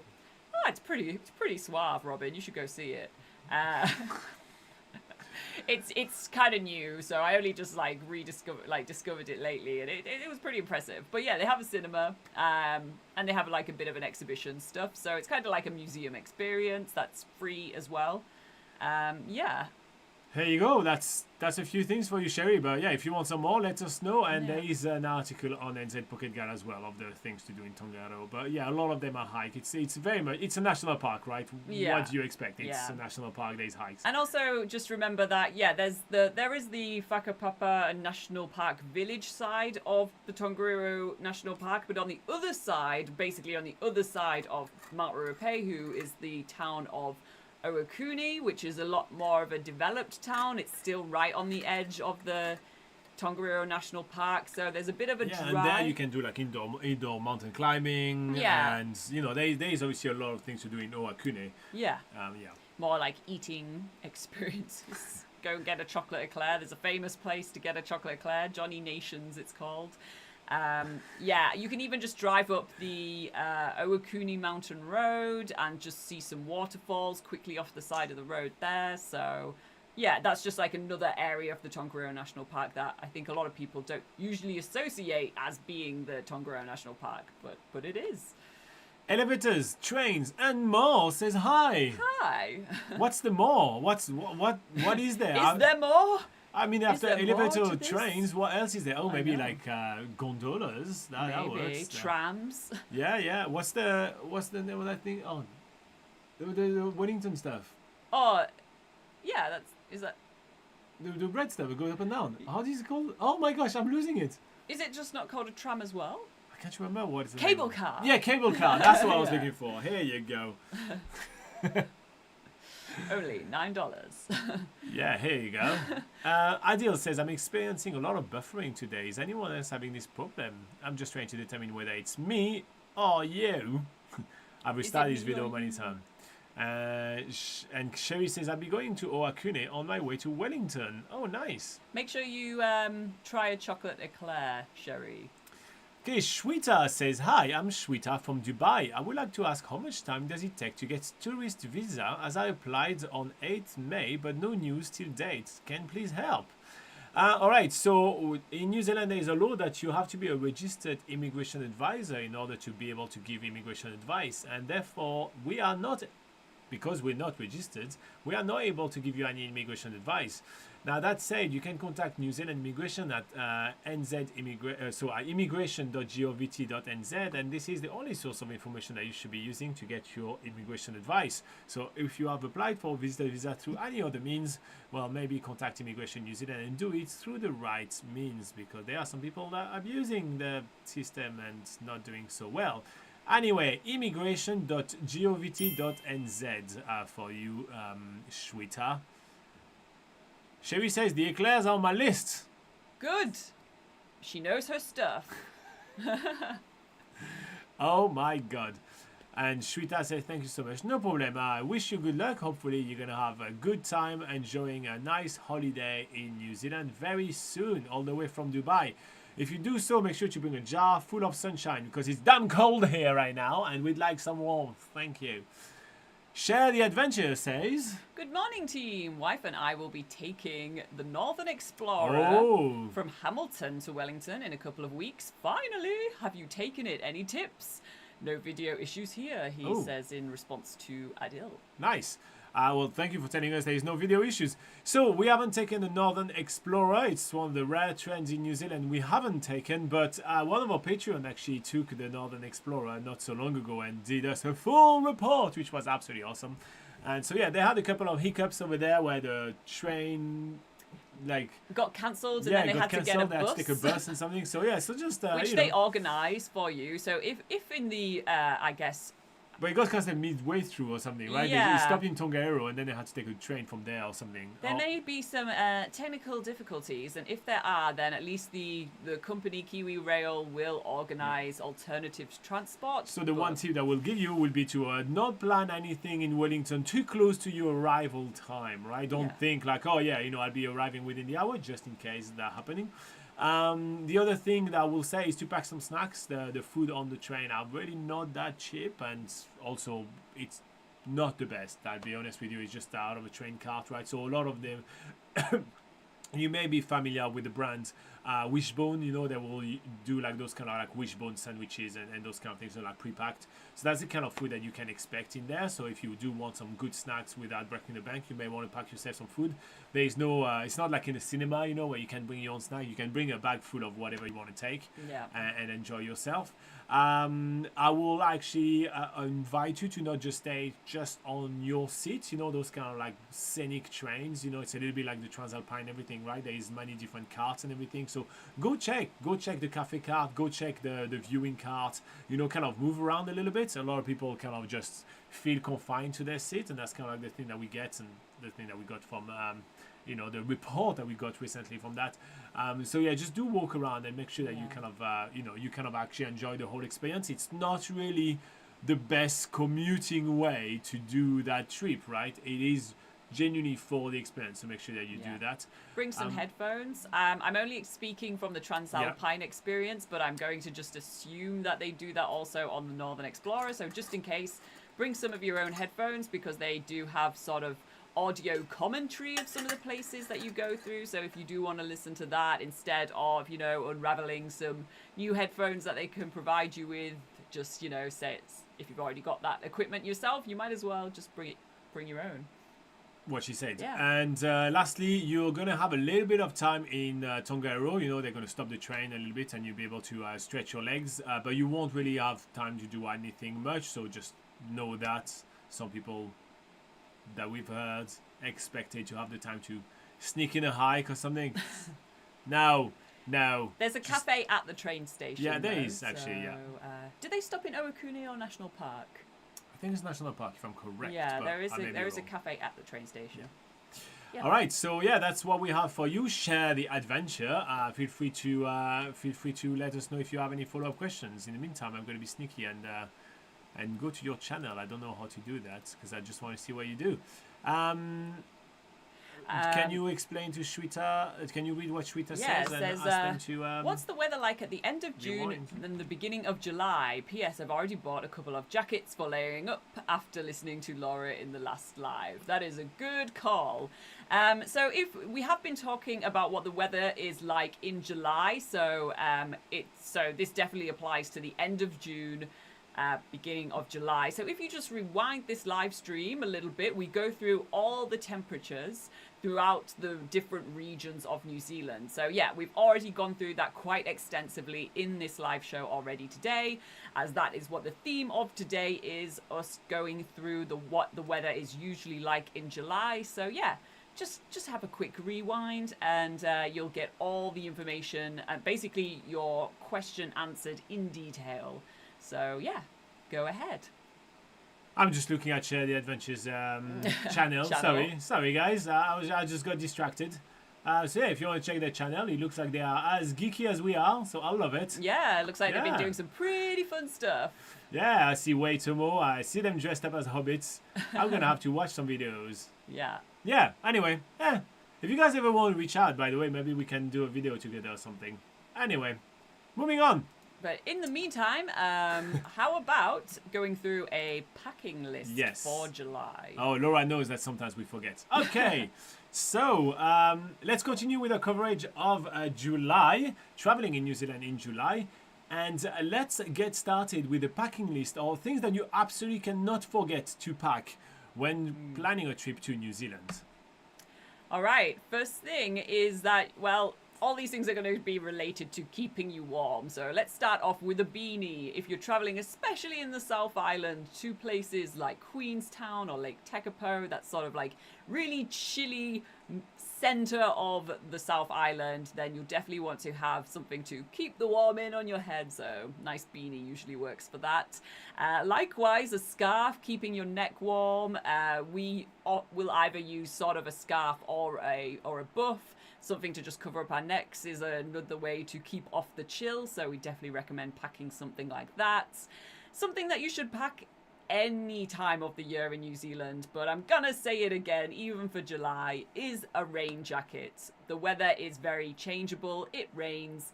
it's pretty suave, Robin. You should go see it. It's kind of new, so I only just discovered it lately, and it was pretty impressive. But yeah, they have a cinema, and they have like a bit of an exhibition stuff, so it's kind of like a museum experience that's free as well. There you go. That's a few things for you, Sherry. But yeah, if you want some more, let us know. And there is an article on NZ Pocket Guide as well of the things to do in Tongariro. But yeah, a lot of them are hikes. It's very much a national park, right? Yeah. What do you expect? It's a national park. There's hikes. And also just remember that there is the Whakapapa National Park village side of the Tongariro National Park, but on the other side, basically on the other side of Mount Ruapehu, is the town of Owakuni, which is a lot more of a developed town. It's still right on the edge of the Tongariro National Park, so there's a bit of a drive. And there you can do like indoor mountain climbing, and you know there is obviously a lot of things to do in Owakuni. More like eating experiences. Go and get a chocolate eclair. There's a famous place to get a chocolate eclair, Johnny Nations it's called. You can even just drive up the Owakuni Mountain Road and just see some waterfalls quickly off the side of the road there. So, yeah, that's just like another area of the Tongariro National Park that I think a lot of people don't usually associate as being the Tongariro National Park, but it is. Elevators, trains, and more says hi. Hi. What's the more? What is there? Is there more? I mean, after elevator trains, what else is there? Oh, maybe like gondolas. That works. Trams. Yeah. What's the name of that thing? Oh, the Wellington stuff. Oh, yeah. Is that the red stuff that goes up and down? How is it called? Oh my gosh, I'm losing it. Is it just not called a tram as well? I can't remember what it's. Cable car. Yeah, cable car. That's what I was looking for. Here you go. Only $9. Yeah, here you go. Adil says, I'm experiencing a lot of buffering today. Is anyone else having this problem? I'm just trying to determine whether it's me or you. I've restarted this video many times. And Sherry says, I'll be going to Owakuni on my way to Wellington. Oh, nice. Make sure you try a chocolate eclair, Sherry. Okay, Shweta says, hi, I'm Shweta from Dubai. I would like to ask how much time does it take to get tourist visa, as I applied on 8th May, but no news till date. Can please help? Alright, so in New Zealand there is a law that you have to be a registered immigration advisor in order to be able to give immigration advice, and therefore we are not, because we're not registered, we are not able to give you any immigration advice. Now that said, you can contact New Zealand Immigration at immigration.govt.nz, and this is the only source of information that you should be using to get your immigration advice. So if you have applied for a visitor visa through any other means, well, maybe contact Immigration New Zealand and do it through the right means, because there are some people that are abusing the system and not doing so well. Anyway, immigration.govt.nz for you, Shweta. Sherry says the eclairs are on my list. Good. She knows her stuff. Oh my god. And Shweta says thank you so much. No problem. I wish you good luck. Hopefully you're going to have a good time enjoying a nice holiday in New Zealand very soon, all the way from Dubai. If you do so, make sure to bring a jar full of sunshine, because it's damn cold here right now and we'd like some warmth. Thank you. Share the Adventure says... Good morning, team. Wife and I will be taking the Northern Explorer from Hamilton to Wellington in a couple of weeks. Finally, have you taken it? Any tips? No video issues here, he says in response to Adil. Nice. Well, thank you for telling us there is no video issues. So we haven't taken the Northern Explorer. It's one of the rare trends in New Zealand we haven't taken, but one of our Patreon actually took the Northern Explorer not so long ago and did us a full report, which was absolutely awesome. And so yeah, they had a couple of hiccups over there where the train got cancelled, and then they had to get a bus. They had to take a bus and something. So yeah, so just which they organise for you. So if in the I guess. But it got cancelled midway through or something, right? Yeah. They stopped in Tongairo and then they had to take a train from there or something. There may be some technical difficulties, and if there are, then at least the company Kiwi Rail will organise alternative transport. So the one tip that we'll give you will be to not plan anything in Wellington too close to your arrival time, right? Don't think like, oh yeah, I'll be arriving within the hour, just in case that's happening. The other thing that I will say is to pack some snacks. The food on the train are really not that cheap, and also it's not the best. I'll be honest with you, it's just out of a train cart, right? So a lot of them you may be familiar with the brand Wishbone. They will do like those kind of like Wishbone sandwiches and those kind of things, like pre-packed. So that's the kind of food that you can expect in there. So if you do want some good snacks without breaking the bank, you may want to pack yourself some food. There is no it's not like in a cinema, where you can bring your own snack. You can bring a bag full of whatever you want to take and enjoy yourself. I will actually invite you to not just stay just on your seat. Those kind of like scenic trains. It's a little bit like the Transalpine and everything, right? There is many different carts and everything. So go check the cafe cart. Go check the viewing cart. Kind of move around a little bit. A lot of people kind of just feel confined to their seat, and that's kind of like the thing that we get, and the thing that we got from the report that we got recently from that. So yeah, just do walk around and make sure that you kind of actually enjoy the whole experience. It's not really the best commuting way to do that trip, right? It is genuinely for the experience, so make sure that you do that. Bring some headphones. I'm only speaking from the Transalpine experience, but I'm going to just assume that they do that also on the Northern Explorer. So just in case, bring some of your own headphones, because they do have sort of audio commentary of some of the places that you go through. So if you do want to listen to that instead of unraveling some new headphones that they can provide you with, just say if you've already got that equipment yourself, you might as well just bring your own. What she said. Yeah. And lastly, you're going to have a little bit of time in Tongairo. They're going to stop the train a little bit and you'll be able to stretch your legs, but you won't really have time to do anything much. So just know that some people that we've heard expected to have the time to sneak in a hike or something. No. There's a cafe at the train station. Yeah, there is actually, do they stop in Owakune or National Park? I think it's National Park, if I'm correct. Yeah, there is a cafe at the train station. Yeah. All right, so yeah, that's what we have for you. Share the adventure. Feel free to let us know if you have any follow-up questions. In the meantime, I'm going to be sneaky and go to your channel. I don't know how to do that because I just want to see what you do. Can you explain to Shweta? Can you read what Shweta says and ask them to? What's the weather like at the end of June and the beginning of July? P.S. I've already bought a couple of jackets for layering up after listening to Laura in the last live. That is a good call. So if we have been talking about what the weather is like in July, so this definitely applies to the end of June. beginning of July. So if you just rewind this live stream a little bit, we go through all the temperatures throughout the different regions of New Zealand. So yeah, we've already gone through that quite extensively in this live show already today, as that is what the theme of today is, us going through what the weather is usually like in July. So yeah, just have a quick rewind and you'll get all the information and basically your question answered in detail. So yeah, go ahead. I'm just looking at Share the Adventures channel. Sorry guys, I just got distracted. So yeah, if you want to check their channel, it looks like they are as geeky as we are, so I love it. Yeah, it looks like they've been doing some pretty fun stuff. Yeah, I see way too more. I see them dressed up as hobbits. I'm gonna have to watch some videos. Yeah. Yeah, anyway, if you guys ever want to reach out, by the way, maybe we can do a video together or something. Anyway, moving on. But in the meantime, how about going through a packing list for July? Oh, Laura knows that sometimes we forget. Okay, so let's continue with our coverage of July, traveling in New Zealand in July. And let's get started with the packing list or things that you absolutely cannot forget to pack when planning a trip to New Zealand. All right, first thing is that, well, all these things are going to be related to keeping you warm. So let's start off with a beanie. If you're traveling, especially in the South Island, to places like Queenstown or Lake Tekapo, that's sort of like really chilly center of the South Island, then you'll definitely want to have something to keep the warm in on your head. So nice beanie usually works for that. Likewise, a scarf keeping your neck warm. We will either use sort of a scarf or a buff. Something to just cover up our necks is another way to keep off the chill, so we definitely recommend packing something like that. Something that you should pack any time of the year in New Zealand, but I'm gonna say it again, even for July, is a rain jacket. The weather is very changeable. It rains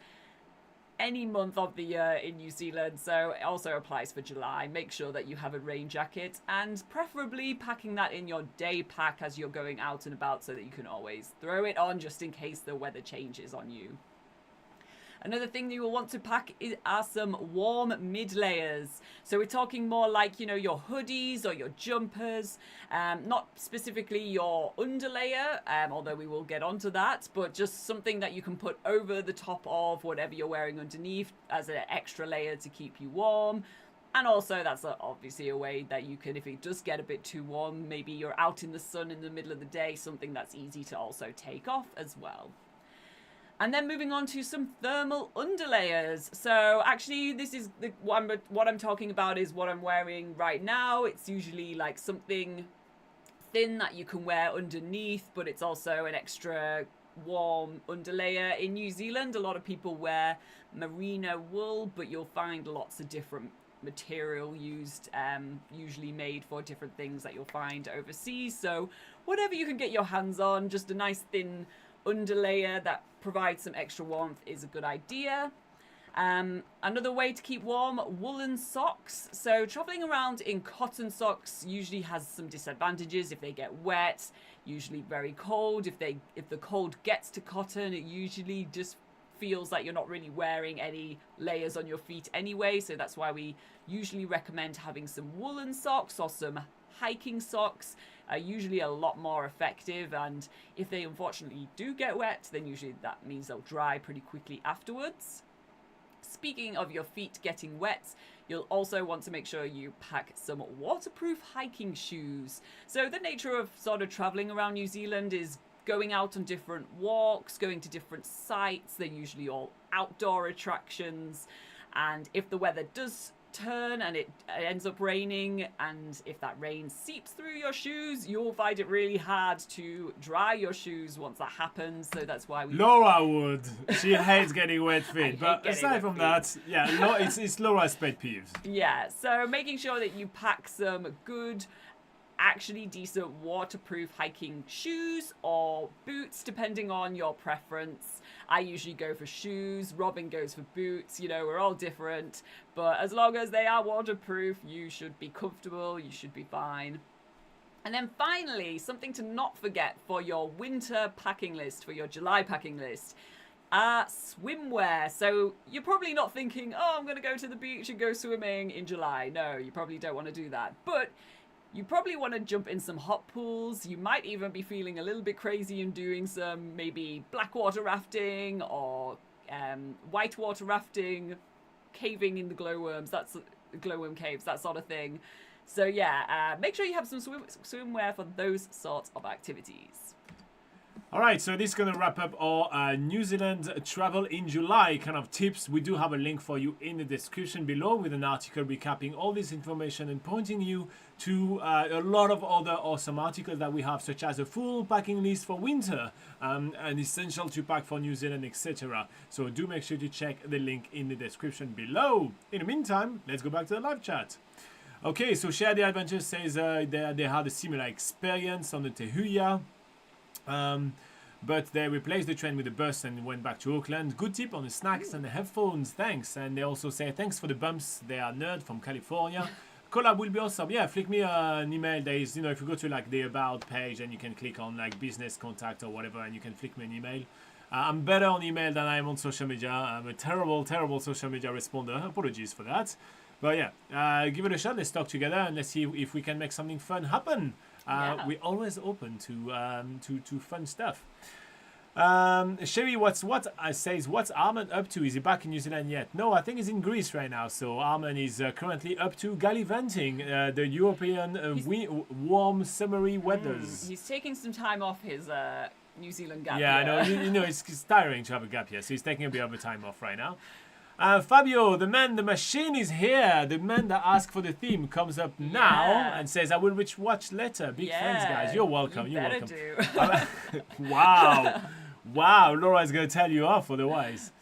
any month of the year in New Zealand, so it also applies for July. Make sure that you have a rain jacket, and preferably packing that in your day pack as you're going out and about, so that you can always throw it on just in case the weather changes on you. Another thing you will want to pack are some warm mid layers. So we're talking more like, you know, your hoodies or your jumpers, not specifically your underlayer, although we will get onto that, but just something that you can put over the top of whatever you're wearing underneath as an extra layer to keep you warm. And also that's obviously a way that you can, if it does get a bit too warm, maybe you're out in the sun in the middle of the day, something that's easy to also take off as well. And then moving on to some thermal underlayers. So actually this is what I'm talking about is what I'm wearing right now. It's usually like something thin that you can wear underneath, but it's also an extra warm underlayer. In New Zealand, a lot of people wear merino wool, but you'll find lots of different material used, usually made for different things that you'll find overseas. So whatever you can get your hands on, just a nice thin underlayer that provides some extra warmth is a good idea. Another way to keep warm, woolen socks. So traveling around in cotton socks usually has some disadvantages. If they get wet, usually very cold. If the cold gets to cotton, it usually just feels like you're not really wearing any layers on your feet anyway. So that's why we usually recommend having some woolen socks or some hiking socks. Are usually a lot more effective, and if they unfortunately do get wet, then usually that means they'll dry pretty quickly afterwards. Speaking of your feet getting wet, you'll also want to make sure you pack some waterproof hiking shoes. So the nature of sort of traveling around New Zealand is going out on different walks, going to different sites. They're usually all outdoor attractions, and if the weather does turn and it ends up raining, and if that rain seeps through your shoes, you'll find it really hard to dry your shoes once that happens. So that's why Laura would. She hates getting wet feet. But aside from that, yeah, it's Laura's pet peeves. Yeah, so making sure that you pack some good, actually decent waterproof hiking shoes or boots, depending on your preference. I usually go for shoes, Robin goes for boots, you know, we're all different, but as long as they are waterproof, you should be comfortable, you should be fine. And then finally, something to not forget for your winter packing list, for your July packing list, Swimwear. So you're probably not thinking, oh, I'm going to go to the beach and go swimming in July. No, you probably don't want to do that. But you probably want to jump in some hot pools. You might even be feeling a little bit crazy and doing some maybe blackwater rafting or whitewater rafting, caving in the glowworms. That's glowworm caves, that sort of thing. So yeah, make sure you have some swimwear for those sorts of activities. All right, so this is going to wrap up our New Zealand travel in July kind of tips. We do have a link for you in the description below with an article recapping all this information and pointing you to a lot of other awesome articles that we have, such as a full packing list for winter, an essential to pack for New Zealand, etc. So do make sure to check the link in the description below. In the meantime, let's go back to the live chat. Okay, so Share the Adventure says they had a similar experience on the Te Huia. But they replaced the train with a bus and went back to Auckland. Good tip on the snacks and the headphones, thanks. And they also say thanks for the bumps. They are nerd from California. Collab will be awesome. Yeah, flick me an email. There is, if you go to like the about page and you can click on like business contact or whatever, and you can flick me an email. I'm better on email than I am on social media. I'm a terrible social media responder. Apologies for that. But yeah, give it a shot. Let's talk together and let's see if we can make something fun happen. We're always open to fun stuff. Sherry, says what's Armand up to? Is he back in New Zealand yet? No, I think he's in Greece right now. So Armand is currently up to gallivanting the European warm summery weathers. He's taking some time off his New Zealand gap year. Yeah, I know. It's tiring to have a gap year, so he's taking a bit of a time off right now. Fabio, the machine is here. The man that asked for the theme comes up now and says, I will watch later. Big thanks, guys. You're welcome. You're welcome. Do. Wow. Laura's going to tell you off otherwise.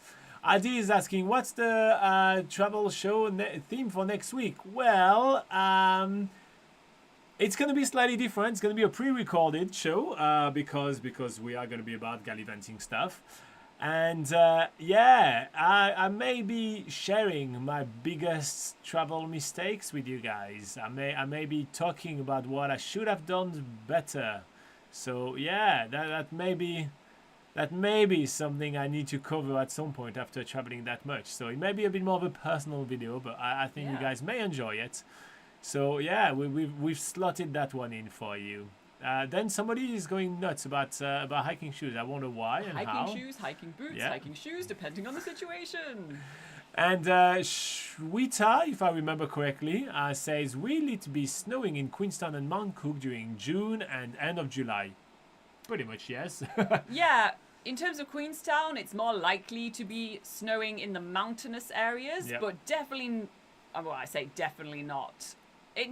Adi is asking, what's the travel show theme for next week? Well, it's going to be slightly different. It's going to be a pre-recorded show because we are going to be about gallivanting stuff. And I may be sharing my biggest travel mistakes with you guys. I may be talking about what I should have done better. So yeah, that may be something I need to cover at some point after traveling that much. So it may be a bit more of a personal video, but I think you guys may enjoy it. So yeah, we've slotted that one in for you. Then somebody is going nuts about hiking shoes. I wonder why and how. Hiking shoes, hiking boots, hiking shoes, depending on the situation. And Shweta, if I remember correctly, says, will it be snowing in Queenstown and Mount Cook during June and end of July? Pretty much, yes. Yeah, in terms of Queenstown, it's more likely to be snowing in the mountainous areas, but definitely, well, I say definitely not. It's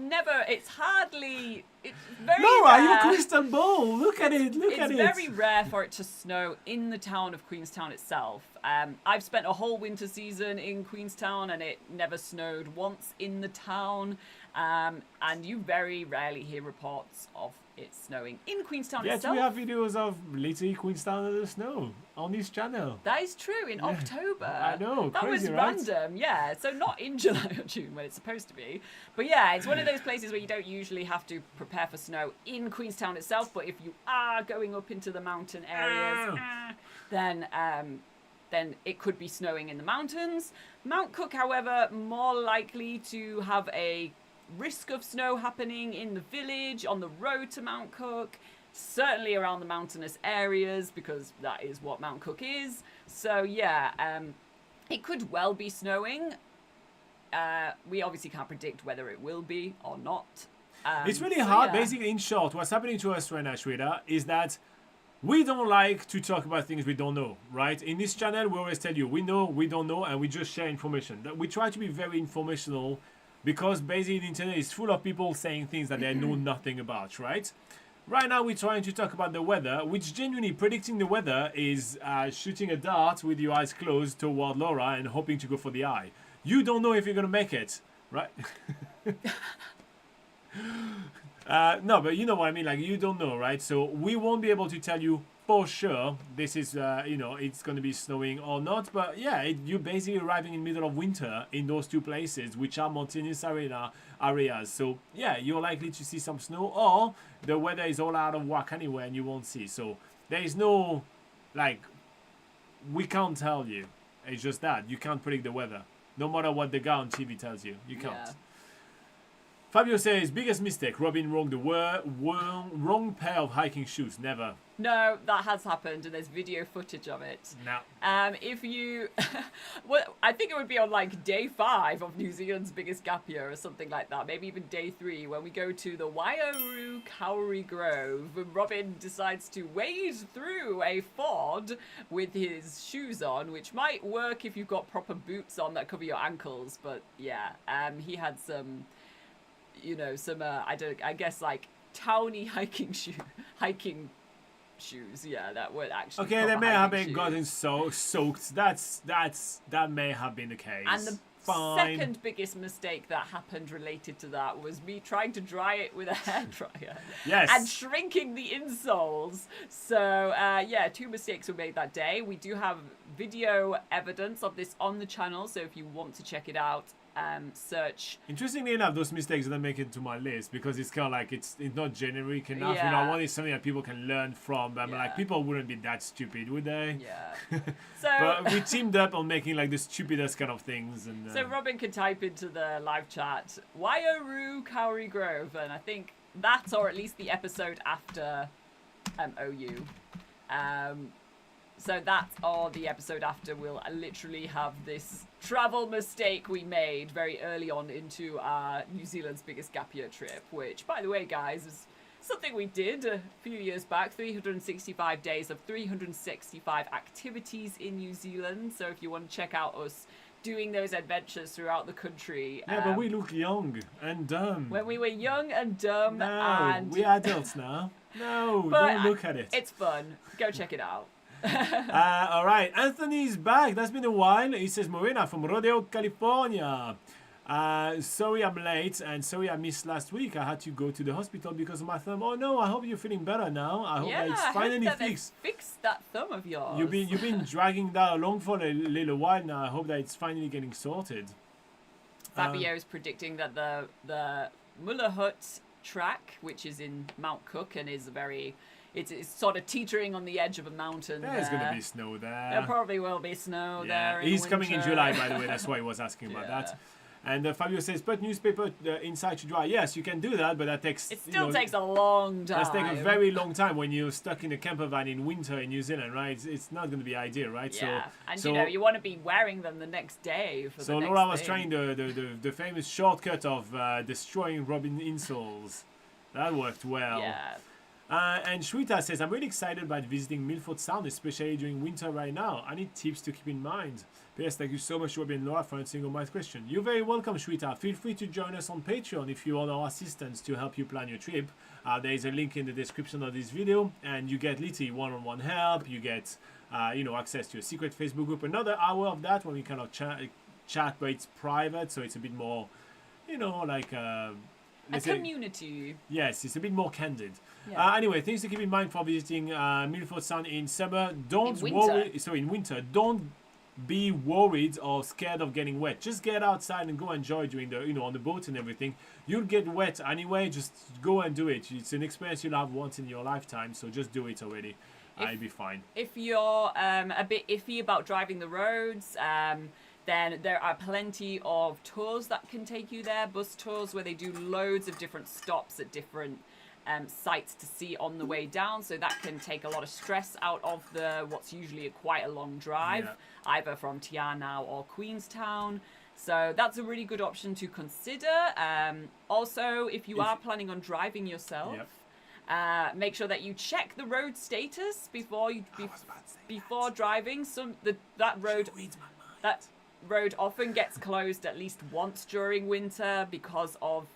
very Laura, rare. you're crystal ball. Look at it. It's very rare for it to snow in the town of Queenstown itself. I've spent a whole winter season in Queenstown and it never snowed once in the town. And you very rarely hear reports of it snowing in Queenstown itself. We have videos of literally Queenstown in the snow on this channel. That is true, in October. I know, that crazy, was right? random, yeah. So not in July or June when it's supposed to be. But yeah, it's one of those places where you don't usually have to prepare for snow in Queenstown itself. But if you are going up into the mountain areas, then it could be snowing in the mountains. Mount Cook, however, more likely to have a risk of snow happening in the village, on the road to Mount Cook, certainly around the mountainous areas, because that is what Mount Cook is. So yeah, it could well be snowing. We obviously can't predict whether it will be or not. It's really hard. Basically, in short, what's happening to us right now, Shweta, is that we don't like to talk about things we don't know, right? In this channel, we always tell you, we know, we don't know, and we just share information. We try to be very informational because basically the internet is full of people saying things that they know nothing about, right? Right now, we're trying to talk about the weather, which genuinely predicting the weather is shooting a dart with your eyes closed toward Laura and hoping to go for the eye. You don't know if you're going to make it, right? No, but you know what I mean, like you don't know, right? So we won't be able to tell you for sure this is, it's going to be snowing or not. But yeah, you're basically arriving in the middle of winter in those two places, which are mountainous areas. So yeah, you're likely to see some snow, or the weather is all out of whack anyway and you won't see. So there is no, like, we can't tell you. It's just that you can't predict the weather, no matter what the guy on TV tells you. You can't. Yeah. Fabio says, biggest mistake, Robin wrong wrong pair of hiking shoes. Never. No, that has happened, and there's video footage of it. No. If you, well, I think it would be on like day 5 of New Zealand's biggest gap year or something like that. Maybe even day 3 when we go to the Waiaru Kauri Grove. Robin decides to wade through a ford with his shoes on, which might work if you've got proper boots on that cover your ankles. But yeah, he had some, you know, some I guess like towny hiking shoes, yeah, that would actually. Okay, they may have been gotten soaked. That may have been the case. And the second biggest mistake that happened related to that was me trying to dry it with a hairdryer. Yes. And shrinking the insoles. So yeah, 2 mistakes were made that day. We do have video evidence of this on the channel, so if you want to check it out, search. Interestingly enough, those mistakes didn't make it to my list because it's kind of like it's not generic enough. Yeah. You know, I wanted something that people can learn from. But I'm Yeah. like, people wouldn't be that stupid, would they? Yeah. So. But we teamed up on making like the stupidest kind of things. And So Robin can type into the live chat Waiaru Kauri Grove, and I think that, or at least the episode after OU. So that or the episode after will literally have this travel mistake we made very early on into our New Zealand's biggest gap year trip, which, by the way, guys, is something we did a few years back. 365 days of 365 activities in New Zealand. So if you want to check out us doing those adventures throughout the country. yeah, but we look young and dumb. When we were young and dumb. No, and we're adults now. No, But don't look at it. It's fun. Go check it out. All right, Anthony's back. That's been a while. He says, Morena from Rodeo, California. Sorry I'm late and sorry I missed last week. I had to go to the hospital because of my thumb. Oh no, I hope you're feeling better now. I hope that it's finally fixed. Fix that thumb of yours. You've been dragging that along for a little while now. I hope that it's finally getting sorted. Fabio's predicting that the Muller Hut track, which is in Mount Cook and is it's sort of teetering on the edge of a mountain. There's going to be snow there. There probably will be snow there. He's coming in July, by the way. That's why he was asking about Yeah. that. And Fabio says, put newspaper inside to dry. Yes, you can do that, but that takes... It still takes a long time. That takes a very long time when you're stuck in a camper van in winter in New Zealand, right? It's not going to be ideal, right? Yeah, and so, you know, you want to be wearing them the next day for the next Laura was thing. trying the famous shortcut of destroying Robin insoles. That worked well. Yeah. And Shweta says, I'm really excited about visiting Milford Sound, especially during winter right now. I need tips to keep in mind. P.S. Thank you so much, Robin and Laura, for answering all my questions. You're very welcome, Shweta. Feel free to join us on Patreon if you want our assistance to help you plan your trip. There is a link in the description of this video, and you get literally one-on-one help. You get, access to a secret Facebook group. Another hour of that when we kind of chat, but it's private, so it's a bit more, like... a community. Yes, it's a bit more candid. Yeah. Anyway, things to keep in mind for visiting Milford Sound in summer. In winter, don't be worried or scared of getting wet. Just get outside and go enjoy during the, on the boat and everything. You'll get wet anyway. Just go and do it. It's an experience you'll have once in your lifetime. So just do it already. I'll be fine. If you're a bit iffy about driving the roads, then there are plenty of tours that can take you there. Bus tours where they do loads of different stops at different sites to see on the way down, so that can take a lot of stress out of what's usually quite a long drive, either from Te Anau or Queenstown. So that's a really good option to consider. Also, if you are planning on driving yourself, make sure that you check the road status before driving. That road often gets closed at least once during winter because of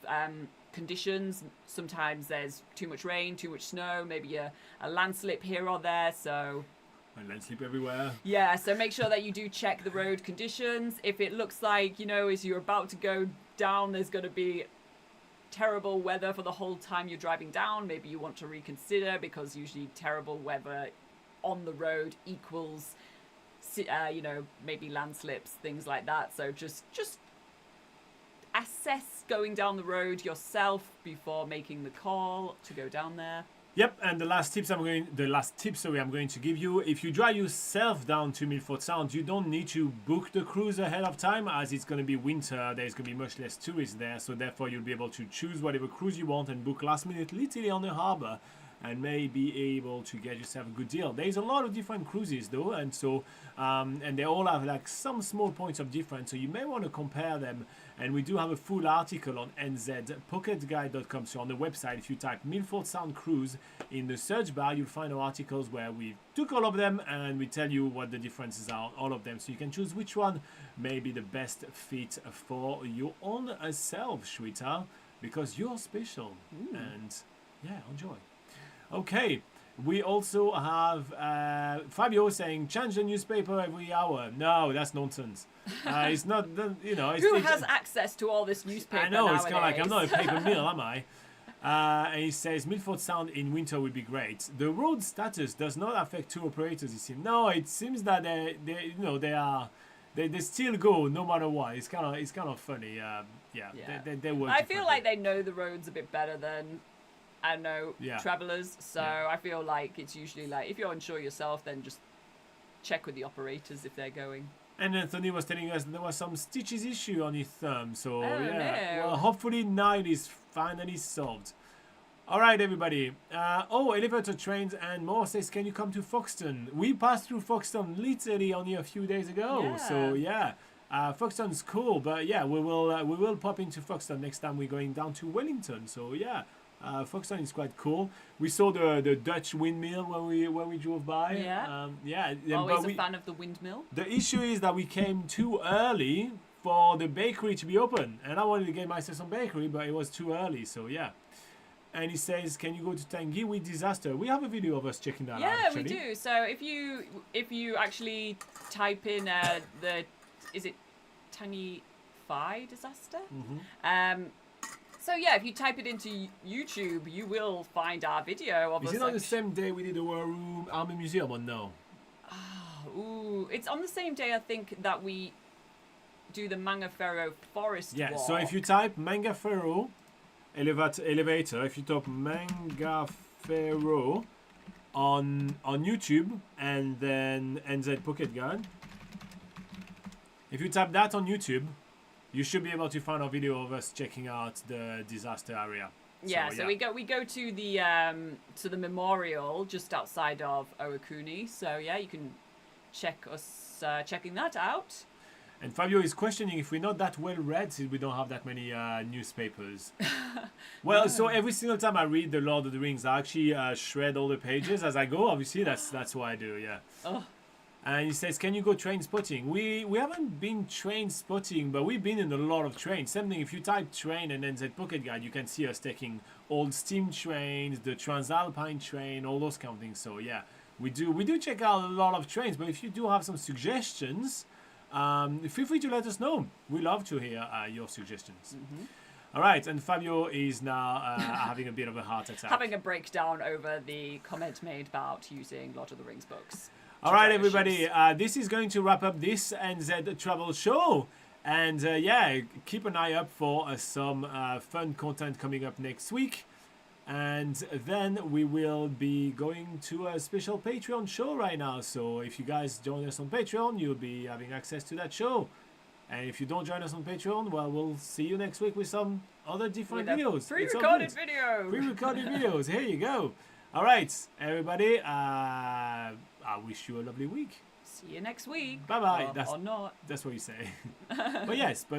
conditions. Sometimes there's too much rain, too much snow, maybe a landslip here or there, so... And landslip everywhere. Yeah, so make sure that you do check the road conditions. If it looks like, as you're about to go down, there's going to be terrible weather for the whole time you're driving down, maybe you want to reconsider, because usually terrible weather on the road equals, maybe landslips, things like that. So just assess going down the road yourself before making the call to go down there. Yep, and the last tip I'm going to give you: if you drive yourself down to Milford Sound, you don't need to book the cruise ahead of time, as it's going to be winter. There's going to be much less tourists there, so therefore you'll be able to choose whatever cruise you want and book last minute, literally on the harbour, and may be able to get yourself a good deal. There's a lot of different cruises though, and so and they all have like some small points of difference, so you may want to compare them. And we do have a full article on NZPocketGuide.com. So on the website, if you type Milford Sound Cruise in the search bar, you'll find our articles where we took all of them and we tell you what the differences are on all of them. So you can choose which one may be the best fit for your own self, Shweta, because you're special. And yeah, enjoy. Okay. We also have Fabio saying change the newspaper every hour. No, that's nonsense. It's not, Who has access to all this newspaper? I know, nowadays? it's kind of like, I'm not a paper mill, am I? And he says Milford Sound in winter would be great. The road status does not affect tour operators. It seems. No, it seems that they still go no matter what. It's kind of funny. They work. I feel like they know the roads a bit better than I know travellers. So I feel like it's usually like if you're unsure yourself, then just check with the operators if they're going. And Anthony was telling us that there was some stitches issue on his thumb. So no. Well, hopefully now it is finally solved. All right, everybody. Elevator trains and more says, can you come to Foxton? We passed through Foxton literally only a few days ago. Yeah. So Foxton's cool, but we will pop into Foxton next time we're going down to Wellington. So Foxton is quite cool. We saw the Dutch windmill when we drove by. Always a fan of the windmill. The issue is that we came too early for the bakery to be open, and I wanted to get myself some bakery, but it was too early. So And he says, can you go to Tangiwi Disaster? We have a video of us checking that out. Yeah, actually. we do. So if you actually type in is it Tangiwi Disaster? Mm-hmm. So if you type it into YouTube, you will find our video of us. Is it on the same day we did the War Room Army Museum or no? It's on the same day, I think, that we do the Mangaferro Forest walk. So if you type Mangaferro elevator, if you type Mangaferro on YouTube and then NZ Pocket Guide, if you type that on YouTube, you should be able to find a video of us checking out the disaster area. So we go to the memorial just outside of Owakuni. So you can check us checking that out. And Fabio is questioning if we're not that well read since we don't have that many newspapers. Well, so every single time I read The Lord of the Rings, I actually shred all the pages as I go. Obviously, that's what I do. Yeah. Oh. And he says, can you go train spotting? We haven't been train spotting, but we've been in a lot of trains. Same thing, if you type train and NZ Pocket Guide, you can see us taking old steam trains, the Transalpine train, all those kind of things. So we do check out a lot of trains, but if you do have some suggestions, feel free to let us know. We love to hear your suggestions. Mm-hmm. All right, and Fabio is now having a bit of a heart attack. Having a breakdown over the comment made about using Lord of the Rings books. All right, everybody, this is going to wrap up this NZ Travel Show. And keep an eye up for some fun content coming up next week. And then we will be going to a special Patreon show right now. So if you guys join us on Patreon, you'll be having access to that show. And if you don't join us on Patreon, well, we'll see you next week with some other different videos. Pre-recorded video. Pre-recorded videos. Here you go. All right, everybody. I wish you a lovely week. See you next week. Bye-bye. Or not. That's what you say. But yes, but